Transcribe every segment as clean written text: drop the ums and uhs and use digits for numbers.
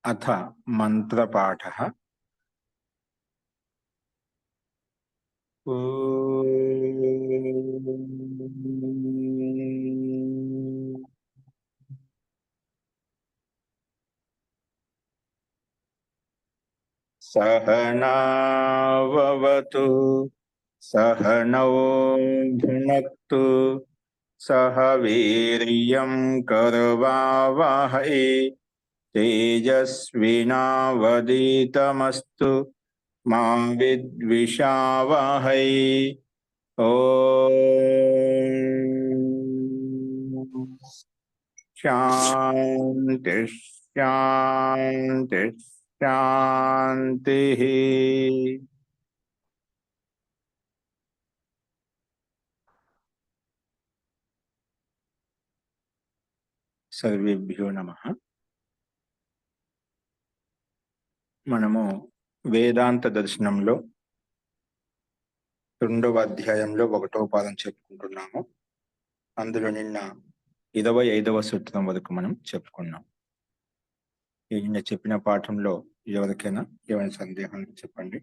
अथ मंत्रपाठः। सहनाववतु सहनौ भुनक्तु सह वीर्यं करवावहै तेजस्विनावधीतमस्तु मा विद्विषावहै। ओम शांति शांति शांति। सर्वेभ्यो नमः। మనము వేదాంత దర్శనంలో రెండవ అధ్యాయంలో ఒకటవ పాదం చెప్పుకుంటున్నాము. అందులో నిన్న 25వ సూత్రం వరకు మనం చెప్పుకున్నాం. నిన్న చెప్పిన పాఠంలో ఎవరికైనా ఏమైనా సందేహాలు చెప్పండి.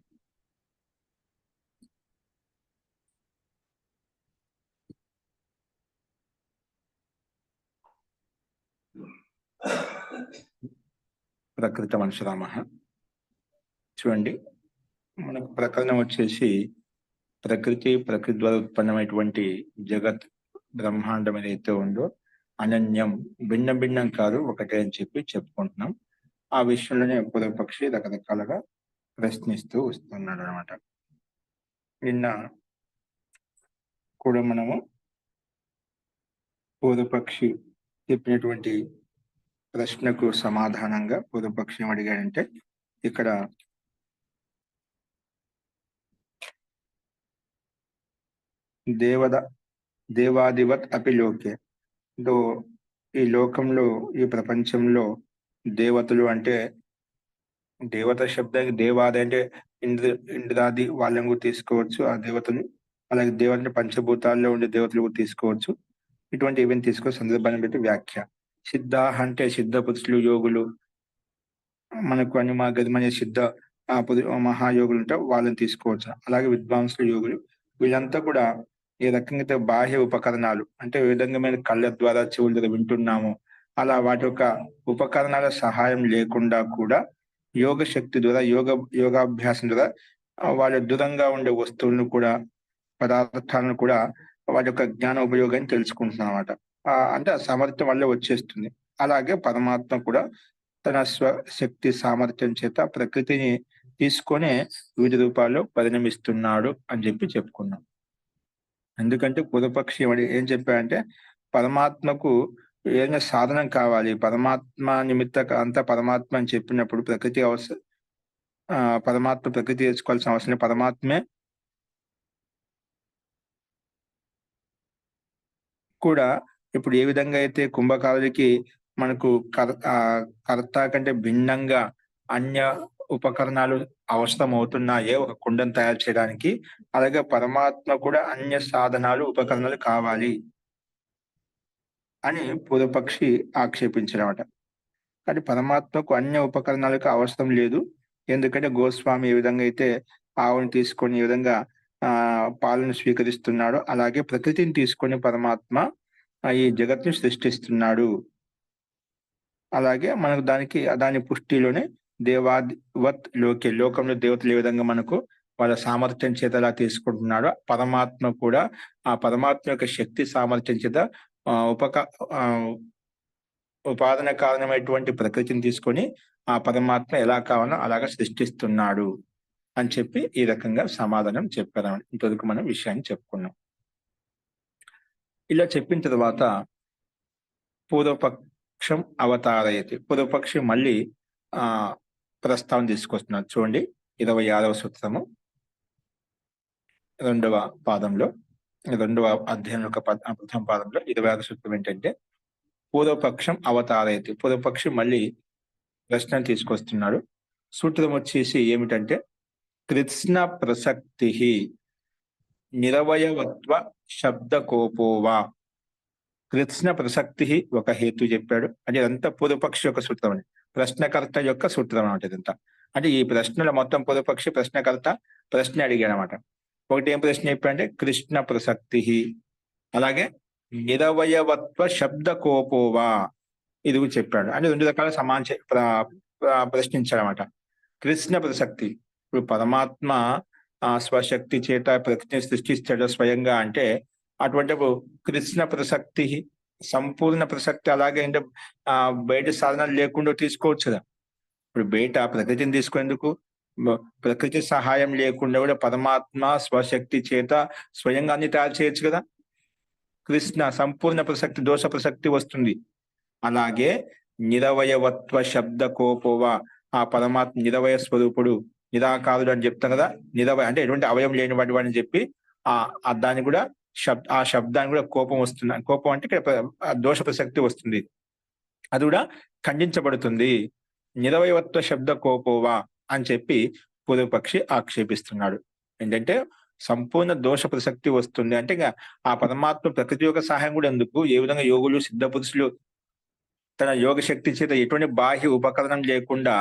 ప్రకృత మనుషురామ చూడండి, మనకు ప్రకరణం వచ్చేసి ప్రకృతి ద్వారా ఉత్పన్నమైనటువంటి జగత్ బ్రహ్మాండం ఏదైతే ఉందో అనన్యం, భిన్న భిన్నం కాదు, ఒకటే అని చెప్పుకుంటున్నాం. ఆ విషయంలోనే పూర్వపక్షి రకరకాలుగా ప్రశ్నిస్తూ వస్తున్నాడు అనమాట. నిన్న కూడా మనము పూర్వపక్షి చెప్పినటువంటి ప్రశ్నకు సమాధానంగా పూర్వపక్షి అడిగాడంటే, ఇక్కడ దేవాదివత్ అపి లోకే, ఈ లోకంలో, ఈ ప్రపంచంలో దేవతలు అంటే, దేవత శబ్దానికి దేవాది అంటే ఇంద్రాది వాళ్ళని కూడా తీసుకోవచ్చు ఆ దేవతలు. అలాగే దేవతని పంచభూతాల్లో ఉండే దేవతలు కూడా తీసుకోవచ్చు. ఇటువంటి ఈవెంట్ తీసుకో సందర్భాన్ని బట్టి వ్యాఖ్య. సిద్ధాహ అంటే సిద్ధ పురుషులు, యోగులు, మనకు అనిమ గదిమనే సిద్ధ మహాయోగులు ఉంటారు, వాళ్ళని తీసుకోవచ్చు. అలాగే విద్వాంసులు, యోగులు, వీళ్ళంతా కూడా ఏ రకంగా బాహ్య ఉపకరణాలు అంటే ఏ విధంగా కళ్ళ ద్వారా, చెవుల ద్వారా వింటున్నాము, అలా వాటి యొక్క ఉపకరణాల సహాయం లేకుండా కూడా యోగ శక్తి ద్వారా, యోగాభ్యాసం ద్వారా వాళ్ళ దూరంగా ఉండే వస్తువులను కూడా, పదార్థాలను కూడా వాటి యొక్క జ్ఞాన ఉపయోగాన్ని తెలుసుకుంటున్నాం అన్నమాట. అంటే ఆ సామర్థ్యం వల్ల వచ్చేస్తుంది. అలాగే పరమాత్మ కూడా తన స్వశక్తి సామర్థ్యం చేత ప్రకృతిని తీసుకొని వివిధ రూపాల్లో పరిణమిస్తున్నాడు అని చెప్పుకున్నాం. ఎందుకంటే పూర్వపక్షి ఏం చెప్పాడంటే, పరమాత్మకు ఏదైనా సాధనం కావాలి, పరమాత్మ నిమిత్త అంతా పరమాత్మ అని చెప్పినప్పుడు ప్రకృతి పరమాత్మ ప్రకృతి తెచ్చుకోవాల్సిన అవసరం, పరమాత్మే కూడా ఇప్పుడు ఏ విధంగా అయితే కుంభకారుడికి మనకు కర్త కంటే భిన్నంగా అన్య ఉపకరణాలు అవసరం అవుతున్నాయో ఒక కుండను తయారు చేయడానికి, అలాగే పరమాత్మ కూడా అన్య సాధనాలు, ఉపకరణాలు కావాలి అని పూర్వపక్షి ఆక్షేపించడమట. కానీ పరమాత్మకు అన్య ఉపకరణాలకు అవసరం లేదు. ఎందుకంటే గోస్వామి ఏ విధంగా అయితే ఆవుని తీసుకొని ఏ విధంగా పాలను స్వీకరిస్తున్నాడు, అలాగే ప్రకృతిని తీసుకొని పరమాత్మ ఈ జగత్ని సృష్టిస్తున్నాడు. అలాగే మనకు దాని పుష్టిలోనే దేవాదివత్ లోకే, లోకంలో దేవతలు ఏ విధంగా మనకు వాళ్ళ సామర్థ్యం చేత అలా తీసుకుంటున్నాడో, పరమాత్మ కూడా ఆ పరమాత్మ యొక్క శక్తి సామర్థ్యం చేత ఉపాదన కారణమైనటువంటి ప్రకృతిని తీసుకొని ఆ పరమాత్మ ఎలా కావాలో అలాగా సృష్టిస్తున్నాడు అని చెప్పి ఈ రకంగా సమాధానం చెప్పారు. ఇంతవరకు మనం విషయాన్ని చెప్పుకున్నాం. ఇలా చెప్పిన తర్వాత పూర్వపక్షం అవతారయతి, పూర్వపక్షి మళ్ళీ ప్రస్తావన తీసుకొస్తున్నారు. చూడండి, 26వ సూత్రము 2వ పాదంలో, 2వ అధ్యాయం యొక్క ప్రథమ పాదంలో 26వ సూత్రం ఏంటంటే, పూర్వపక్షం అవతారయతి, పూర్వపక్షి మళ్ళీ ప్రశ్న తీసుకొస్తున్నాడు. సూత్రం వచ్చేసి ఏమిటంటే, కృత్స్న ప్రసక్తి నిరవయవత్వ శబ్దకోపోవా. కృత్స్న ప్రసక్తి ఒక హేతు చెప్పాడు, అంటే అంతా పూర్వపక్షి యొక్క సూత్రం అని. ప్రశ్నకర్త యొక్క సూత్రం అనమాట ఇదంతా. అంటే ఈ ప్రశ్నల మొత్తం పూర్వపక్షి ప్రశ్నకర్త ప్రశ్న అడిగాడు అనమాట. ఒకటి ఏం ప్రశ్న చెప్పాడంటే కృష్ణ ప్రసక్తి, అలాగే నిరవయవత్వ శబ్ద కోపోవా, ఇది కూడా చెప్పాడు. అంటే 2 రకాల ప్రశ్నించాడు అనమాట. కృష్ణ ప్రసక్తి, ఇప్పుడు పరమాత్మ స్వశక్తి చేత ప్రకృతిని సృష్టిస్తాడు స్వయంగా అంటే అటువంటి కృష్ణ ప్రసక్తి, సంపూర్ణ ప్రసక్తి, అలాగే అంటే బయట సాధనాలు లేకుండా తీసుకోవచ్చు కదా. ఇప్పుడు బయట ప్రకృతిని తీసుకునేందుకు ప్రకృతి సహాయం లేకుండా కూడా పరమాత్మ స్వశక్తి చేత స్వయంగా అన్ని తయారు చేయొచ్చు కదా. కృష్ణ సంపూర్ణ ప్రసక్తి, దోష ప్రసక్తి వస్తుంది. అలాగే నిరవయవత్వ శబ్ద కోపోవా, ఆ పరమాత్మ నిరవయ స్వరూపుడు, నిరాకారుడు అని చెప్తాం కదా. నిరవయ అంటే ఎటువంటి అవయం లేని వాడు అని చెప్పి దాన్ని కూడా ఆ శబ్దానికి కూడా కోపం వస్తుంది. కోపం అంటే ఇక్కడ దోష ప్రసక్తి వస్తుంది, అది కూడా ఖండించబడుతుంది. నిరవయవత్వ శబ్ద కోపోవా అని చెప్పి పూర్వపక్షి ఆక్షేపిస్తున్నాడు. ఏంటంటే సంపూర్ణ దోష ప్రసక్తి వస్తుంది అంటే ఇంకా ఆ పరమాత్మ ప్రకృతి యొక్క సహాయం కూడా ఎందుకు, ఏ విధంగా యోగులు సిద్ధ పురుషులు తన యోగ శక్తి చేత ఎటువంటి బాహ్య ఉపకరణం లేకుండా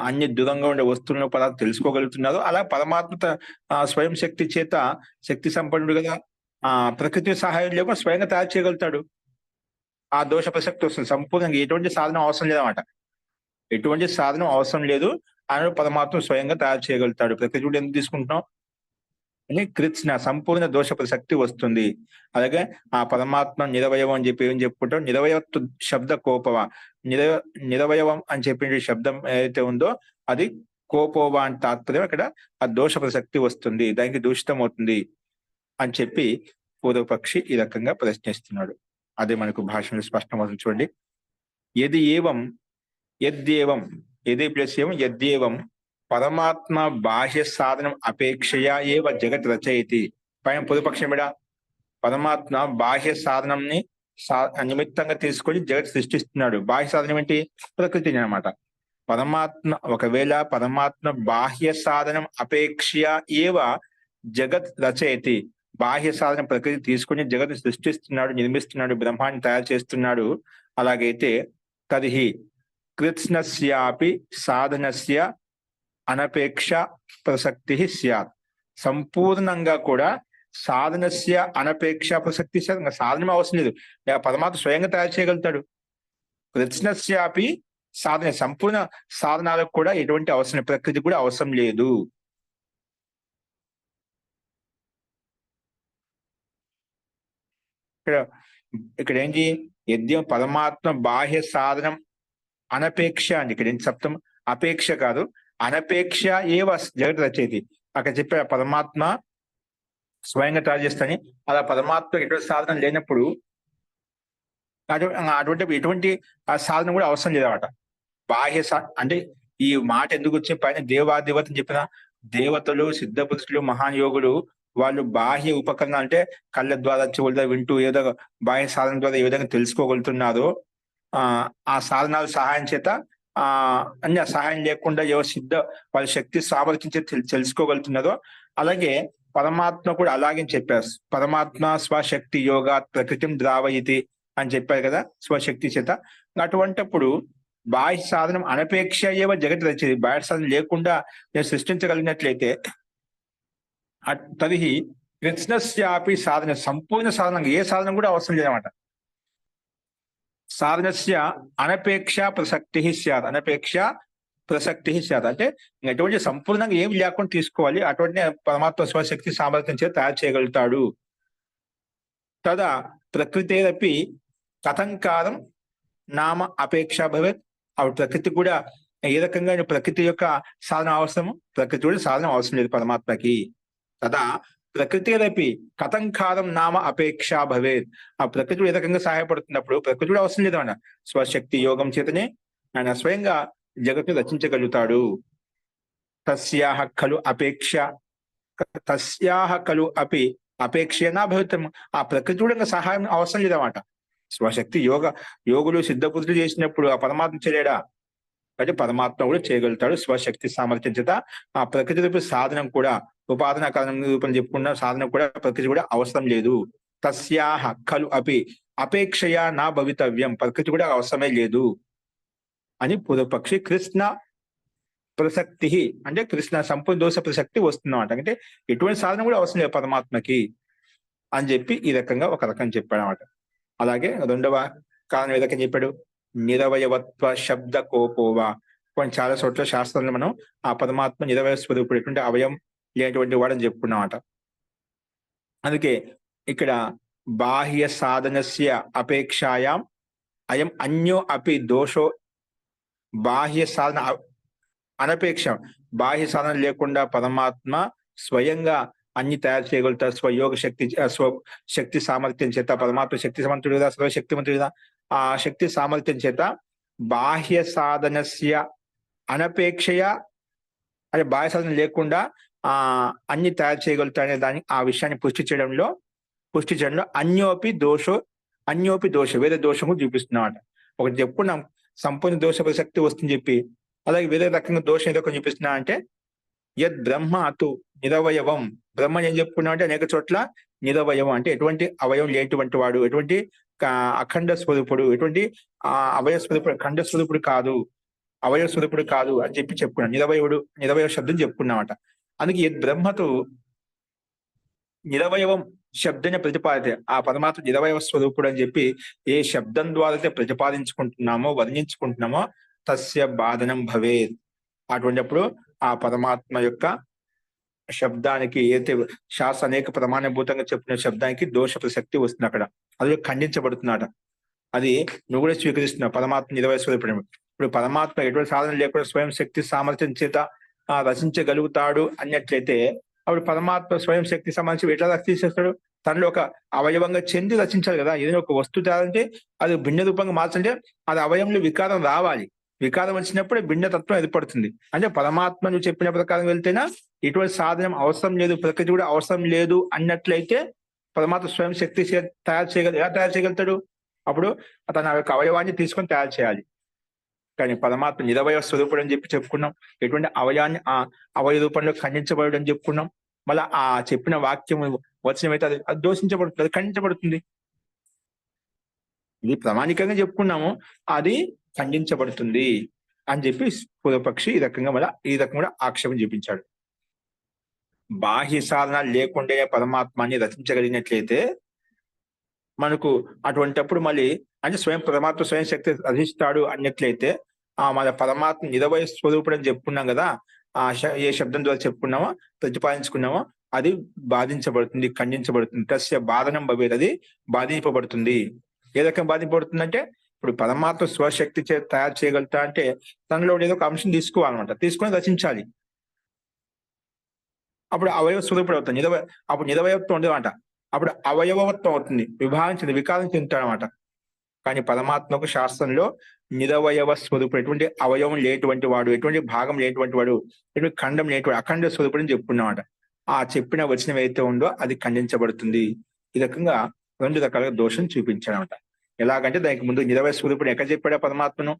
అన్ని దూరంగా ఉండే వస్తువులను పదార్థం తెలుసుకోగలుగుతున్నారు. అలా పరమాత్మ స్వయం శక్తి చేత శక్తి సంపన్నుడు కదా, ప్రకృతి సహాయం లేకుండా స్వయంగా తయారు చేయగలుగుతాడు. ఆ దోష ప్రసక్తి వస్తుంది. సంపూర్ణంగా ఎటువంటి సాధనం అవసరం లేదన్నమాట. ఎటువంటి సాధనం అవసరం లేదు, ఆయన పరమాత్మ స్వయంగా తయారు చేయగలుగుతాడు. ప్రకృతి కూడా ఎందుకు తీసుకుంటున్నాం అని కృష్ణ సంపూర్ణ దోష ప్రసక్తి వస్తుంది. అలాగే ఆ పరమాత్మ నిరవయవం అని చెప్పి ఏం చెప్పుకుంటాం, నిరవయత్వ శబ్ద కోపవ, నిరవయవం అని చెప్పిన శబ్దం ఏదైతే ఉందో అది కోపోవా అని తాత్పర్యం. అక్కడ ఆ దోష ప్రసక్తి వస్తుంది, దానికి దూషితం అవుతుంది అని చెప్పి పూర్వపక్షి ఈ రకంగా ప్రశ్నిస్తున్నాడు. అదే మనకు భాషలో స్పష్టమవుతుంది చూడండి. యద్యేవం యది ప్లస్ ఏవం యద్యేవం పరమాత్మ బాహ్య సాధనం అపేక్షయా ఏవ జగత్ రచయతి. పైన పూర్వపక్షం కూడా పరమాత్మ బాహ్య సాధనంని నిమిత్తంగా తీసుకొని జగత్ సృష్టిస్తున్నాడు. బాహ్య సాధనం ఏంటి, ప్రకృతిని అనమాట. ఒకవేళ పరమాత్మ బాహ్య సాధనం అపేక్షయా ఏవ జగత్ రచయతి, బాహ్య సాధన ప్రకృతి తీసుకుని జగత్ సృష్టిస్తున్నాడు, నిర్మిస్తున్నాడు, బ్రహ్మాన్ని తయారు చేస్తున్నాడు. అలాగైతే తదిహి కృత్స్నస్యాపి సాధనస్య అనపేక్ష ప్రసక్తి స్యాత్. సంపూర్ణంగా కూడా సాధనస్య అనపేక్ష ప్రసక్తి సాధనం అవసరం లేదు, పరమాత్మ స్వయంగా తయారు చేయగలుగుతాడు. కృత్స్నస్యాపి సాధన, సంపూర్ణ సాధనాలకు కూడా ఎటువంటి అవసరం, ప్రకృతి కూడా అవసరం లేదు. ఇక్కడ ఏంటి, యద్యం పరమాత్మ బాహ్య సాధనం అనపేక్ష అని, ఇక్కడ ఏంటి సప్తం అపేక్ష కాదు, అనపేక్ష ఏవ జగత్ రచయితి. అక్కడ చెప్పే పరమాత్మ స్వయంగా తయారు చేస్తాని, అలా పరమాత్మ ఎటువంటి సాధనం లేనప్పుడు అటువంటి ఎటువంటి సాధన కూడా అవసరం లేదన్నమాట. అంటే ఈ మాట ఎందుకు వచ్చే, పైన దేవాదేవత అని చెప్పిన దేవతలు, సిద్ధ పురుషులు, మహాయోగులు వాళ్ళు బాహ్య ఉపకరణ అంటే కళ్ళ ద్వారా, చెవుల ద్వారా వింటూ ఏదో బాహ్య సాధన ద్వారా ఏ విధంగా తెలుసుకోగలుగుతున్నారో ఆ సాధనాల సహాయం చేత అన్ని సహాయం లేకుండా ఎవరు సిద్ధ వాళ్ళ శక్తి సామర్థ్యం చేత తెలుసుకోగలుగుతున్నారో అలాగే పరమాత్మ కూడా అలాగే చెప్పారు. పరమాత్మ స్వశక్తి యోగా ప్రకృతిం ద్రావయితి అని చెప్పారు కదా, స్వశక్తి చేత. అటువంటిప్పుడు బాహ్య సాధనం అనపేక్ష ఏవ జగత్ రచయితి, బాహ్య సాధనం లేకుండా నేను సృష్టించగలిగినట్లయితే తదిహి కృష్ణస్యాపి సాధన, సంపూర్ణ సాధన, ఏ సాధనం కూడా అవసరం లేదన్నమాట. సాధనస్య అనపేక్ష ప్రసక్తి స్యాత్, అనపేక్ష ప్రసక్తి స్యాత్ అంటే ఎటువంటి సంపూర్ణంగా ఏమి లేకుండా తీసుకోవాలి, అటువంటి పరమాత్మ స్వశక్తి సామర్థ్యం చేత తయారు చేయగలుగుతాడు. తదా ప్రకృతేరపి కథంకారం నామ అపేక్ష భవేత్. అప్పుడు ప్రకృతి కూడా ఏ రకంగా ప్రకృతి యొక్క సాధన అవసరము, ప్రకృతి కూడా సాధన అవసరం లేదు పరమాత్మకి. తదా ప్రకృతిరపి కథంకారం నామ అపేక్ష భవేత్. ఆ ప్రకృతి ఏ రకంగా సహాయపడుతున్నప్పుడు ప్రకృతి కూడా అవసరం లేదు అన్న, స్వశక్తి యోగం చేతనే ఆయన స్వయంగా జగత్తును రచించగలుగుతాడు. తస్యాహ ఖలు అపేక్ష, తస్యాహ ఖలు అపి అపేక్షనా భవితం. ఆ ప్రకృతి కూడా సహాయం అవసరం లేదన్నమాట. స్వశక్తి యోగులు సిద్ధపుత్రులు చేసినప్పుడు ఆ పరమాత్మ చేయలేడా అంటే పరమాత్మ కూడా చేయగలుగుతాడు స్వశక్తి సామర్థ్యం చేత. ఆ ప్రకృతి రూప సాధనం కూడా, ఉపాధన కారణం రూపం చెప్పుకున్న సాధనం కూడా ప్రకృతి కూడా అవసరం లేదు. తస్యాహ ఖలు అపి అపేక్షయా నా భవితవ్యం, ప్రకృతి కూడా అవసరమే లేదు అని పూర్వపక్షి. కృష్ణ ప్రసక్తి అంటే కృష్ణ సంపూర్ణ దోష ప్రసక్తి వస్తుందన్నమాట. అంటే ఎటువంటి సాధన కూడా అవసరం లేదు పరమాత్మకి అని చెప్పి ఈ రకంగా ఒక రకం చెప్పాడనమాట. అలాగే రెండవ కారణం ఏ రకం చెప్పాడు, నిరవయవత్వ శబ్ద కోపోవా. కొన్ని చాలా చోట్ల శాస్త్రంలో మనం ఆ పరమాత్మ నిరవయ స్వరూపుడు, ఎటువంటి అవయం లేనటువంటి వాడని చెప్పుకున్నమాట. అందుకే ఇక్కడ బాహ్య సాధనస్య అపేక్షాయాం అయం అన్యో అపి దోషో. బాహ్య సాధన అనపేక్ష, బాహ్య సాధన లేకుండా పరమాత్మ స్వయంగా అన్ని తయారు చేయగలుగుతారు. స్వయోగ శక్తి, స్వ శక్తి సామర్థ్యం చేత. పరమాత్మ శక్తి సమర్థుడు కదా, సర్వశక్తిమంతుడు కదా. ఆ శక్తి సామర్థ్యం చేత బాహ్య సాధనస్య అనపేక్షయ అంటే బాహ్య సాధన లేకుండా అన్ని తయారు చేయగలుగుతారనే దాన్ని ఆ విషయాన్ని పుష్టి చేయడంలో అన్యోపి దోష వేరే దోషము చూపిస్తున్నామాట. ఒకటి చెప్పుకున్నాం సంపూర్ణ దోష ప్రసక్తి వస్తుందని చెప్పి, అలాగే వేరే రకంగా దోషం ఏదో ఒకటి చూపిస్తున్నా అంటే యద్ బ్రహ్మ అటు నిరవయవం. బ్రహ్మ ఏం చెప్పుకున్నా అంటే అనేక చోట్ల నిరవయవం అంటే ఎటువంటి అవయవం లేనటువంటి వాడు, ఎటువంటి అఖండ స్వరూపుడు, ఎటువంటి అవయవ స్వరూపుడు, ఖండ స్వరూపుడు కాదు, అవయవ స్వరూపుడు కాదు అని చెప్పి చెప్పుకున్నాం. నిరవయవ శబ్దం చెప్పుకున్నామట. అందుకే యద్ బ్రహ్మతో నిరవయవం శబ్దం ప్రతిపాదితే, ఆ పరమాత్మ నిరవయవ స్వరూపుడు అని చెప్పి ఏ శబ్దం ద్వారా అయితే ప్రతిపాదించుకుంటున్నామో, వర్ణించుకుంటున్నామో తస్య బాధనం భవేత్. అటువంటిప్పుడు ఆ పరమాత్మ యొక్క శబ్దానికి ఏదైతే శాస్త్ర అనేక ప్రమాణభూతంగా చెప్పిన శబ్దానికి దోష ప్రసక్తి వస్తుంది. అక్కడ అది ఖండించబడుతున్నాడు. అది నువ్వు కూడా స్వీకరిస్తున్నావు పరమాత్మ నిరవయ స్వరూపుడు. ఇప్పుడు పరమాత్మ ఎటువంటి సాధన లేకుండా స్వయం శక్తి సామర్థ్యం చేత రచించగలుగుతాడు అన్నట్లయితే, అప్పుడు పరమాత్మ స్వయం శక్తి సంబంధించి ఎట్లా రచించేస్తాడు? తనలో ఒక అవయవంగా చెంది రచించాలి కదా. ఏదైనా ఒక వస్తువు తేవాలంటే అది భిన్న రూపంగా మార్చంటే అది అవయవంలో వికారం రావాలి. వికారం వచ్చినప్పుడే భిన్నతత్వం ఏర్పడుతుంది. అంటే పరమాత్మ నువ్వు చెప్పిన ప్రకారం వెళ్తేనా ఎటువంటి సాధనం అవసరం లేదు, ప్రకృతి కూడా అవసరం లేదు అన్నట్లయితే పరమాత్మ స్వయం శక్తి ఎలా తయారు చేయగలుగుతాడు? అప్పుడు తన యొక్క అవయవాన్ని తీసుకొని తయారు చేయాలి. కానీ పరమాత్మ నిరవయ స్వరూపుడు అని చెప్పి చెప్పుకున్నాం. ఎటువంటి అవయాన్ని అవయ రూపంలో ఖండించబడు అని చెప్పుకున్నాం. మళ్ళీ ఆ చెప్పిన వాక్యం వచనమైతే అది దోషించబడుతుంది, అది ఖండించబడుతుంది. ఇది ప్రామాణికంగా చెప్పుకున్నాము, అది ఖండించబడుతుంది అని చెప్పి పూర్వపక్షి ఈ రకంగా ఆక్షేపం చూపించాడు. బాహ్య సాధన లేకుండా పరమాత్మాన్ని రచించగలిగినట్లయితే మనకు అటువంటిప్పుడు మళ్ళీ అంటే పరమాత్మ స్వయం శక్తి రచిస్తాడు అన్నట్లయితే మన పరమాత్మ నిరవయ స్వరూపుడు అని చెప్పుకున్నాం కదా. ఏ శబ్దం ద్వారా చెప్పుకున్నామో, ప్రతిపాదించుకున్నామో అది బాధించబడుతుంది, ఖండించబడుతుంది. తస్య బాధనం భవేత్, అది బాధింపబడుతుంది. ఏ రకం బాధింపబడుతుందంటే, ఇప్పుడు పరమాత్మ స్వశక్తి తయారు చేయగలుగుతా అంటే తనలో ఏదో ఒక అంశం తీసుకోవాలన్నమాట, తీసుకొని రచించాలి. అప్పుడు అవయవ స్వరూపుడు అవుతుంది. అప్పుడు నిరవయత్వం ఉండదన్నమాట. అప్పుడు అవయవత్వం అవుతుంది, విభాగించింది, వికారం చెందుతాడనమాట. కానీ పరమాత్మకు శాస్త్రంలో నిరవయవ స్వరూపుడు, ఎటువంటి అవయవం లేటువంటి వాడు, ఎటువంటి భాగం లేటువంటి వాడు, ఎటువంటి ఖండం లేటువంటి అఖండ స్వరూపుడు అని చెప్పుకున్నమాట. ఆ చెప్పిన వచనం ఏదైతే ఉందో అది ఖండించబడుతుంది. ఈ రకంగా రెండు రకాలుగా దోషం చూపించాడనమాట. ఎలాగంటే దానికి ముందు నిరవయ స్వరూపుడు ఎక్కడ చెప్పాడా పరమాత్మను,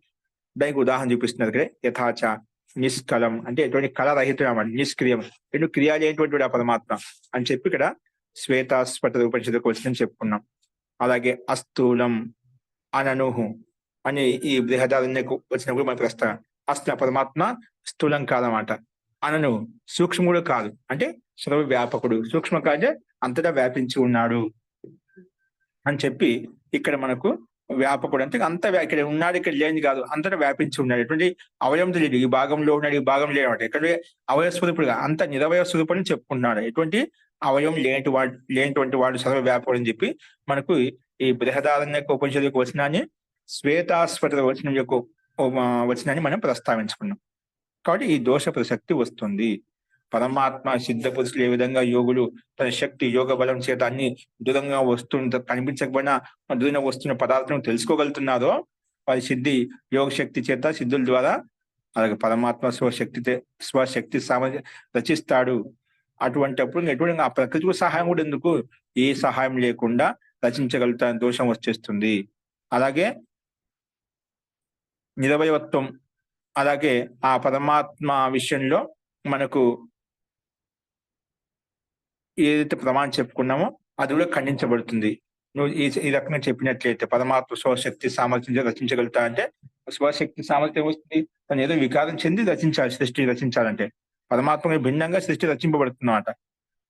దానికి ఉదాహరణ చూపిస్తున్నారు ఇక్కడ. యథాచ నిష్కలం అంటే ఎటువంటి కళ రహితుడు అన్నమాట, నిష్క్రియం, ఎటువంటి క్రియ లేనటువంటి వాడు ఆ పరమాత్మ అని చెప్పి ఇక్కడ శ్వేతాస్పట ఉపనిషత్తుకు వచ్చిందని చెప్పుకున్నాం. అలాగే అస్థూలం అననుహు అని ఈ బృహదారణ్యకు వచ్చినప్పుడు మన ప్రస్తావన. అస్థూల పరమాత్మ స్థూలం కాదన్నమాట. అనను సూక్ష్ముడు కాదు, అంటే సర్వ వ్యాపకుడు. సూక్ష్మ కాదే అంతటా వ్యాపించి ఉన్నాడు అని చెప్పి ఇక్కడ మనకు వ్యాపకుడు అంటే అంత ఇక్కడ ఉన్నాడు, ఇక్కడ లేని కాదు, అంతటా వ్యాపించి ఉన్నాడు. ఎటువంటి అవయవం తెలియదు, ఈ భాగంలో ఉన్నాడు, ఈ భాగం లేనమాట. ఎక్కడ అవయవ స్వరూపుడుగా అంత నిరవయ స్వరూపుని చెప్పుకున్నాడు. ఎటువంటి అవయవం లేనటువంటి వాడు సర్వ వ్యాపకుడు అని చెప్పి మనకు ఈ బృహదారణ్యక ఉపనిషత్తు వచనాన్ని శ్వేతాస్పట వచనాన్ని మనం ప్రస్తావించుకున్నాం. కాబట్టి ఈ దోష ప్రసక్తి వస్తుంది. పరమాత్మ సిద్ధ పురుషులు ఏ విధంగా యోగులు తన శక్తి యోగ బలం చేత అన్ని దూరంగా కనిపించకపోయినా దూరంగా వస్తున్న పదార్థం తెలుసుకోగలుగుతున్నారో, వారి సిద్ధి యోగ శక్తి చేత సిద్ధుల ద్వారా అలాగే పరమాత్మ స్వశక్తి సామర్థ్యం రచిస్తాడు. అటువంటిప్పుడు ఎటువంటి ఆ ప్రకృతికి సహాయం కూడా ఎందుకు, ఏ సహాయం లేకుండా రచించగలుగుతా దోషం వచ్చేస్తుంది. అలాగే నిరవయత్వం, అలాగే ఆ పరమాత్మ విషయంలో మనకు ఏదైతే ప్రమాణం చెప్పుకున్నామో అది కూడా ఖండించబడుతుంది. నువ్వు ఈ రకంగా చెప్పినట్లయితే పరమాత్మ స్వశక్తి సామర్థ్యం రచించగలుగుతా అంటే స్వశక్తి సామర్థ్యం వస్తుంది. తను ఏదో వికారం చెంది రచించాలి, సృష్టి రచించాలంటే. పరమాత్మకి భిన్నంగా సృష్టి రచింపబడుతుందన్నమాట.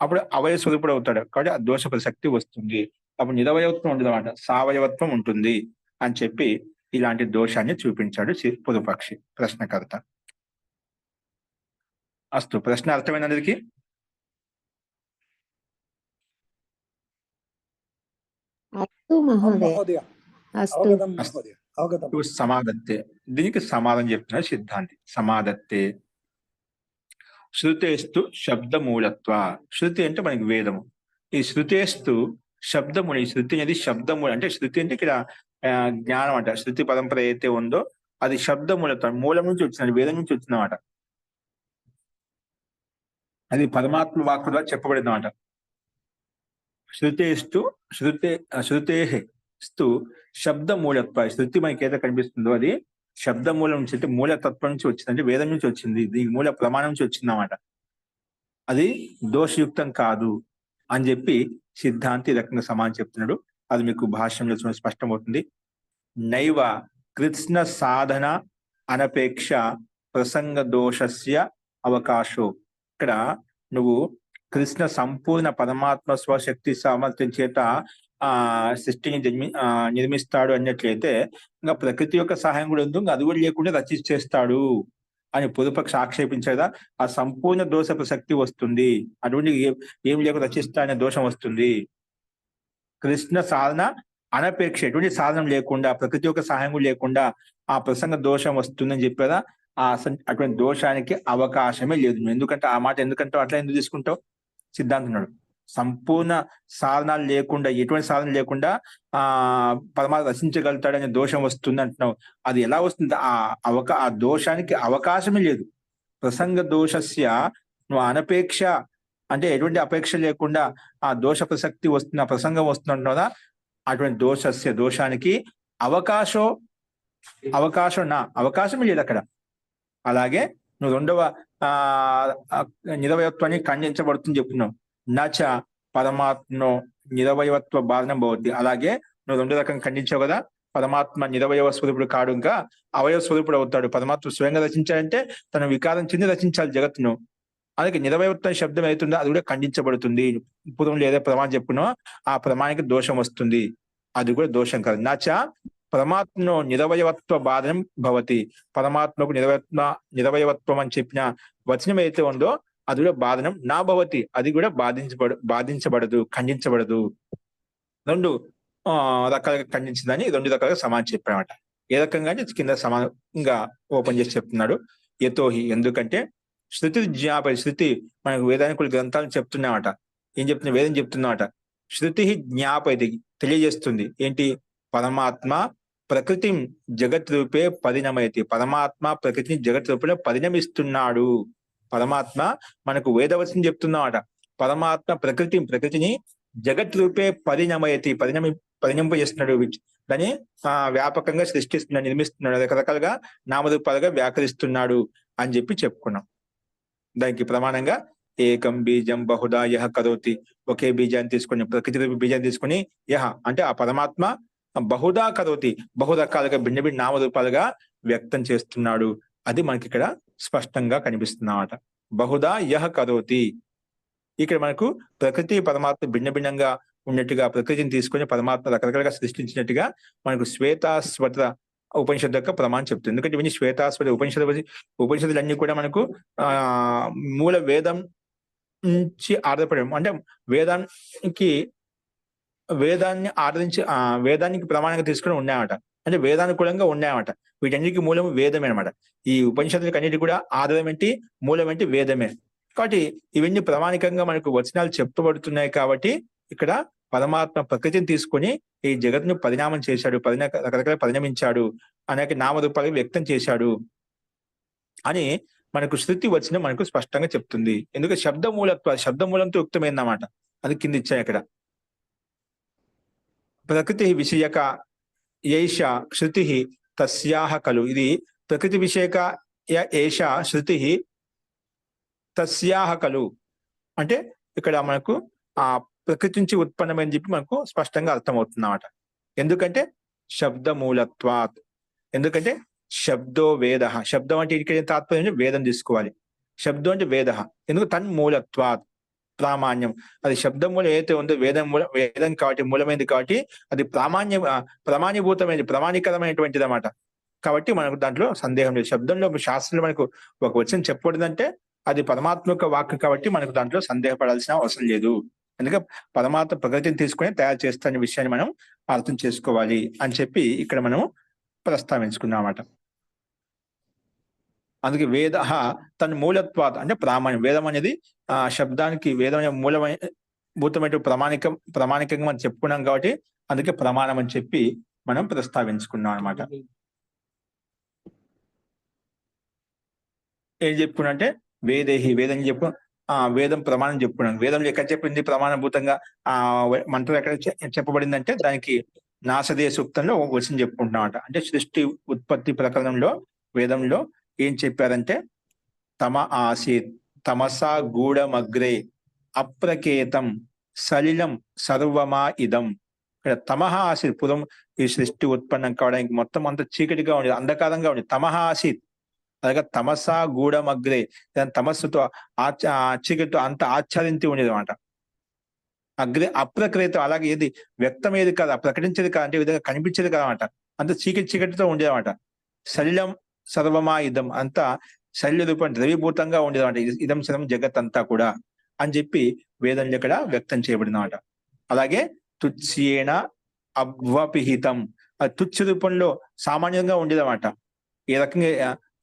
అప్పుడు అవయవ స్వరూపుడు అవుతాడు. కాబట్టి ఆ దోష ప్రసక్తి వస్తుంది. అప్పుడు నిరవయవత్వం ఉండదన్నమాట. సావయవత్వం ఉంటుంది అని చెప్పి ఇలాంటి దోషాన్ని చూపించాడు పూర్వపక్షి ప్రశ్నకర్త. అస్తు. ప్రశ్న అర్థమైందా అందరికీ? అస్తు మహోదయ. మహోదయ అస్తు. అవగతం మహోదయ అవగతం. సమాధత్తే. దీనికి సమాధానం చెప్తున్నాడు సిద్ధాంతి. సమాధత్తే శృతేస్తు శబ్దమూలత్వ. శృతి అంటే మనకి వేదము. ఈ శృతేస్తు శబ్దమూల. ఈ శృతి అనేది శబ్దమూల. అంటే శృతి అంటే ఇక్కడ జ్ఞానం అంట. శృతి పరంపర ఏదైతే ఉందో అది శబ్దమూలత్వ, మూలం నుంచి వచ్చింది, వేదం నుంచి వచ్చిందన్నమాట. అది పరమాత్మ వాక్కు ద్వారా చెప్పబడింది అన్నమాట. శృతేస్తు శృతేస్తు శబ్దమూలత్వ. శృతి మనకి ఏదైతే కనిపిస్తుందో అది శబ్దమూలం నుంచి, అంటే మూలతత్వం నుంచి వచ్చింది, అంటే వేదం నుంచి వచ్చింది, దీని మూల ప్రమాణం నుంచి వచ్చింది అన్నమాట. అది దోషయుక్తం కాదు అని చెప్పి సిద్ధాంతి ఈ రకంగా సమానం చెప్తున్నాడు. అది మీకు భాష్యంలో చూడ స్పష్టమవుతుంది. నైవ కృష్ణ సాధన అనపేక్ష ప్రసంగ దోషస్య అవకాశో. ఇక్కడ నువ్వు కృష్ణ సంపూర్ణ పరమాత్మ స్వశక్తి సామర్థ్యం చేత సృష్టిని నిర్మిస్తాడు అన్నట్లయితే ఇంకా ప్రకృతి యొక్క సహాయం కూడా ఉంది, అది కూడా లేకుండా రచించేస్తాడు అని పూర్వపక్ష ఆక్షేపించదా. ఆ సంపూర్ణ దోష ప్రసక్తి వస్తుంది. అటువంటి ఏం లేకుండా రచిస్తా అనే దోషం వస్తుంది. కృష్ణ సాధన అనపేక్ష, ఎటువంటి సాధనం లేకుండా, ప్రకృతి యొక్క సహాయం లేకుండా ఆ ప్రసంగ దోషం వస్తుందని చెప్పేదా. అటువంటి దోషానికి అవకాశమే లేదు. ఎందుకంటే ఆ మాట ఎందుకంటే అట్లా ఎందుకు తీసుకుంటావు? సిద్ధాంతున్నాడు సంపూర్ణ సాధనాలు లేకుండా, ఎటువంటి సాధన లేకుండా పరమాత్మ రచించగలుగుతాడనే దోషం వస్తుంది అంటున్నావు. అది ఎలా వస్తుంది? ఆ దోషానికి అవకాశమే లేదు. ప్రసంగ దోషస్య నువ్వు అనపేక్ష అంటే ఎటువంటి అపేక్ష లేకుండా ఆ దోష ప్రసక్తి వస్తుంది, ఆ ప్రసంగం వస్తుంది అంటున్నావుదా. అటువంటి దోషానికి అవకాశమే లేదు అక్కడ. అలాగే నువ్వు రెండవ నిరవయత్వాన్ని ఖండించబడుతుంది చెప్తున్నావు. నచ పరమాత్మను నిరవయత్వ బాధనం భవతి. అలాగే నువ్వు రెండు రకంగా ఖండించావు కదా. పరమాత్మ నిరవయవ స్వరూపుడు కాడు, ఇంకా అవయవ స్వరూపుడు అవుతాడు. పరమాత్మ స్వయంగా రచించాలంటే తన వికారం చెంది రచించాలి జగత్తును. అలాగే నిరవయత్వ శబ్దం అవుతుందో అది కూడా ఖండించబడుతుంది. పూర్వంలో ఏదో ప్రమాణం చెప్పునో ఆ ప్రమాణానికి దోషం వస్తుంది, అది కూడా దోషం కాదు. నచ పరమాత్మను నిరవయవత్వ బాధనం భవతి. పరమాత్మకు నిరవయవత్వం అని చెప్పిన వచనం ఏదైతే ఉందో అది కూడా బాధనం నా భవతి, అది కూడా బాధించబడదు, ఖండించబడదు. రెండు రకాలుగా ఖండించిందని రెండు రకాలుగా సమానం చెప్పామట. ఏ రకంగా అంటే కింద సమానంగా ఓపెన్ చేసి చెప్తున్నాడు. యతోహి ఎందుకంటే శృతి జ్ఞాప. శృతి మనకు వేదానికి గ్రంథాలను చెప్తున్నామట. ఏం చెప్తున్నా? వేదం చెప్తున్నామట. శృతి జ్ఞాపయతి తెలియజేస్తుంది. ఏంటి? పరమాత్మ ప్రకృతి జగత్ రూపే పరిణమయతి. పరమాత్మ ప్రకృతిని జగత్ రూపంలో పరిణమిస్తున్నాడు. పరమాత్మ మనకు వేదవచనం చెప్తున్నామట. పరమాత్మ ప్రకృతిని జగత్ రూపే పరిణమయతి, పరిణింపజేస్తున్నాడు. దాన్ని వ్యాపకంగా సృష్టిస్తున్నాడు, నిర్మిస్తున్నాడు, రకరకాలుగా నామరూపాలుగా వ్యాకరిస్తున్నాడు అని చెప్పి చెప్పుకున్నాం. దానికి ప్రమాణంగా ఏకం బీజం బహుదా యహ కరోతి. ఒకే బీజాన్ని తీసుకుని, ప్రకృతి రూపి బీజాన్ని తీసుకుని యహ అంటే ఆ పరమాత్మ బహుదా కరోతి, బహురకాలుగా భిన్న భిన్న నామరూపాలుగా వ్యక్తం చేస్తున్నాడు. అది మనకి ఇక్కడ స్పష్టంగా కనిపిస్తున్నమాట. బహుదా యహ కరోతి. ఇక్కడ మనకు ప్రకృతి పరమాత్మ భిన్న భిన్నంగా ఉన్నట్టుగా, ప్రకృతిని తీసుకుని పరమాత్మ రకరకాలుగా సృష్టించినట్టుగా మనకు శ్వేతాస్వత ఉపనిషత్తు యొక్క ప్రమాణం చెప్తుంది. ఎందుకంటే ఇవన్నీ శ్వేతాస్వత ఉపనిషత్తులన్నీ కూడా మనకు మూల వేదం నుంచి ఆధారపడి, అంటే వేదాన్ని ఆదరించి వేదానికి ప్రమాణంగా తీసుకుని ఉన్నాయన్నమాట. అంటే వేదానుకూలంగా ఉన్నాయన్నమాట. వీటన్నిటికీ మూలం వేదమే అనమాట. ఈ ఉపనిషత్తులకి అన్నిటి కూడా ఆధారం ఏంటి? మూలం ఏంటి? వేదమే. కాబట్టి ఇవన్నీ ప్రామాణికంగా మనకు వచనాలు చెప్పబడుతున్నాయి. కాబట్టి ఇక్కడ పరమాత్మ ప్రకృతిని తీసుకొని ఈ జగత్తును పరిణామం చేశాడు, రకరకాల పరిణమించాడు, అనేక నామరూపాలు వ్యక్తం చేశాడు అని మనకు శృతి వచనం మనకు స్పష్టంగా చెప్తుంది. ఎందుకంటే శబ్దమూలంతో యుక్తమైందన్నమాట. అది కింద ఇచ్చాయి ఇక్కడ. ప్రకృతి విషయక ఏష శృతి తస్యాహ కలు. ఇది ప్రకృతి విషయక ఏష శృతి తస్యాహ కలు అంటే ఇక్కడ మనకు ఆ ప్రకృతి నుంచి ఉత్పన్నమని చెప్పి మనకు స్పష్టంగా అర్థమవుతుంది అన్నమాట. ఎందుకంటే శబ్దమూలత్వాత్. ఎందుకంటే శబ్దో వేద. శబ్దం అంటే ఇక్కడ తాత్పర్యం వేదం తీసుకోవాలి. శబ్దం అంటే వేద, ఎందుకు తన్మూలత్వాత్ ప్రామాణ్యం. అది శబ్దం మూలం ఏదైతే ఉందో వేదం కాబట్టి మూలమైనది కాబట్టి అది ప్రామాణ్యభూతమైనది, ప్రామాణికరమైనటువంటిది అన్నమాట. కాబట్టి మనకు దాంట్లో సందేహం లేదు. శబ్దంలో శాస్త్రంలో మనకు ఒక వచనం చెప్పకూడదంటే అది పరమాత్మ యొక్క వాక్కు కాబట్టి మనకు దాంట్లో సందేహపడాల్సిన అవసరం లేదు. అందుకే పరమాత్మ ప్రకృతిని తీసుకుని తయారు చేస్తున్న విషయాన్ని మనం అర్థం చేసుకోవాలి అని చెప్పి ఇక్కడ మనం ప్రస్తావించుకున్నాం అన్నమాట. అందుకే వేద తన మూలత్వాత్ అంటే ప్రామాణ్యం. వేదం అనేది శబ్దానికి వేదం మూలమైన భూతమైన ప్రామాణికంగా మనం చెప్పుకున్నాం కాబట్టి అందుకే ప్రమాణం అని చెప్పి మనం ప్రస్తావించుకున్నాం అనమాట. ఏం చెప్పుకున్నా అంటే వేదేహి, వేదం చెప్పు వేదం ప్రమాణం చెప్పుకున్నాం. వేదంలో ఎక్కడ చెప్పింది ప్రమాణభూతంగా మంత్రం ఎక్కడ చెప్పబడిందంటే దానికి నాసదేయ సూక్తంలో ఒక వచనం చెప్పుకుంటున్నాం అంట. అంటే సృష్టి ఉత్పత్తి ప్రకరణంలో వేదంలో ఏం చెప్పారంటే తమ ఆసీత్ తమసా గూఢమగ్రే అప్రకేతం సలిలం సర్వమా ఇదం. ఇక్కడ తమహ ఆసీత్ పూర్వం ఈ సృష్టి ఉత్పన్నం కావడానికి మొత్తం అంత చీకటిగా ఉండేది, అంధకారంగా ఉండేది. తమహ ఆసీత్ అలాగే తమసా గూఢమగ్రే, తమస్సుతో చీకటితో అంత ఆచ్ఛాదించి ఉండేది అనమాట. అగ్రే అప్రకృతం, అలాగే ఏది వ్యక్తం ఏది కదా, ప్రకటించేది కదా, అంటే ఈ విధంగా కనిపించేది కదనమాట. అంత చీకటితో ఉండేదన్నమాట. సలిలం సర్వమా ఇదం, అంతా శల్య రూపం ద్రవీభూతంగా ఉండేదన్నమాట. ఇదం సర్వం జగత్ అంతా కూడా అని చెప్పి వేదంలో ఇక్కడ వ్యక్తం చేయబడిందన్నమాట. అలాగే తుచ్యేన అవ్వపిహితం, తుచ్చ రూపంలో సామాన్యంగా ఉండేదన్నమాట. ఏ రకంగా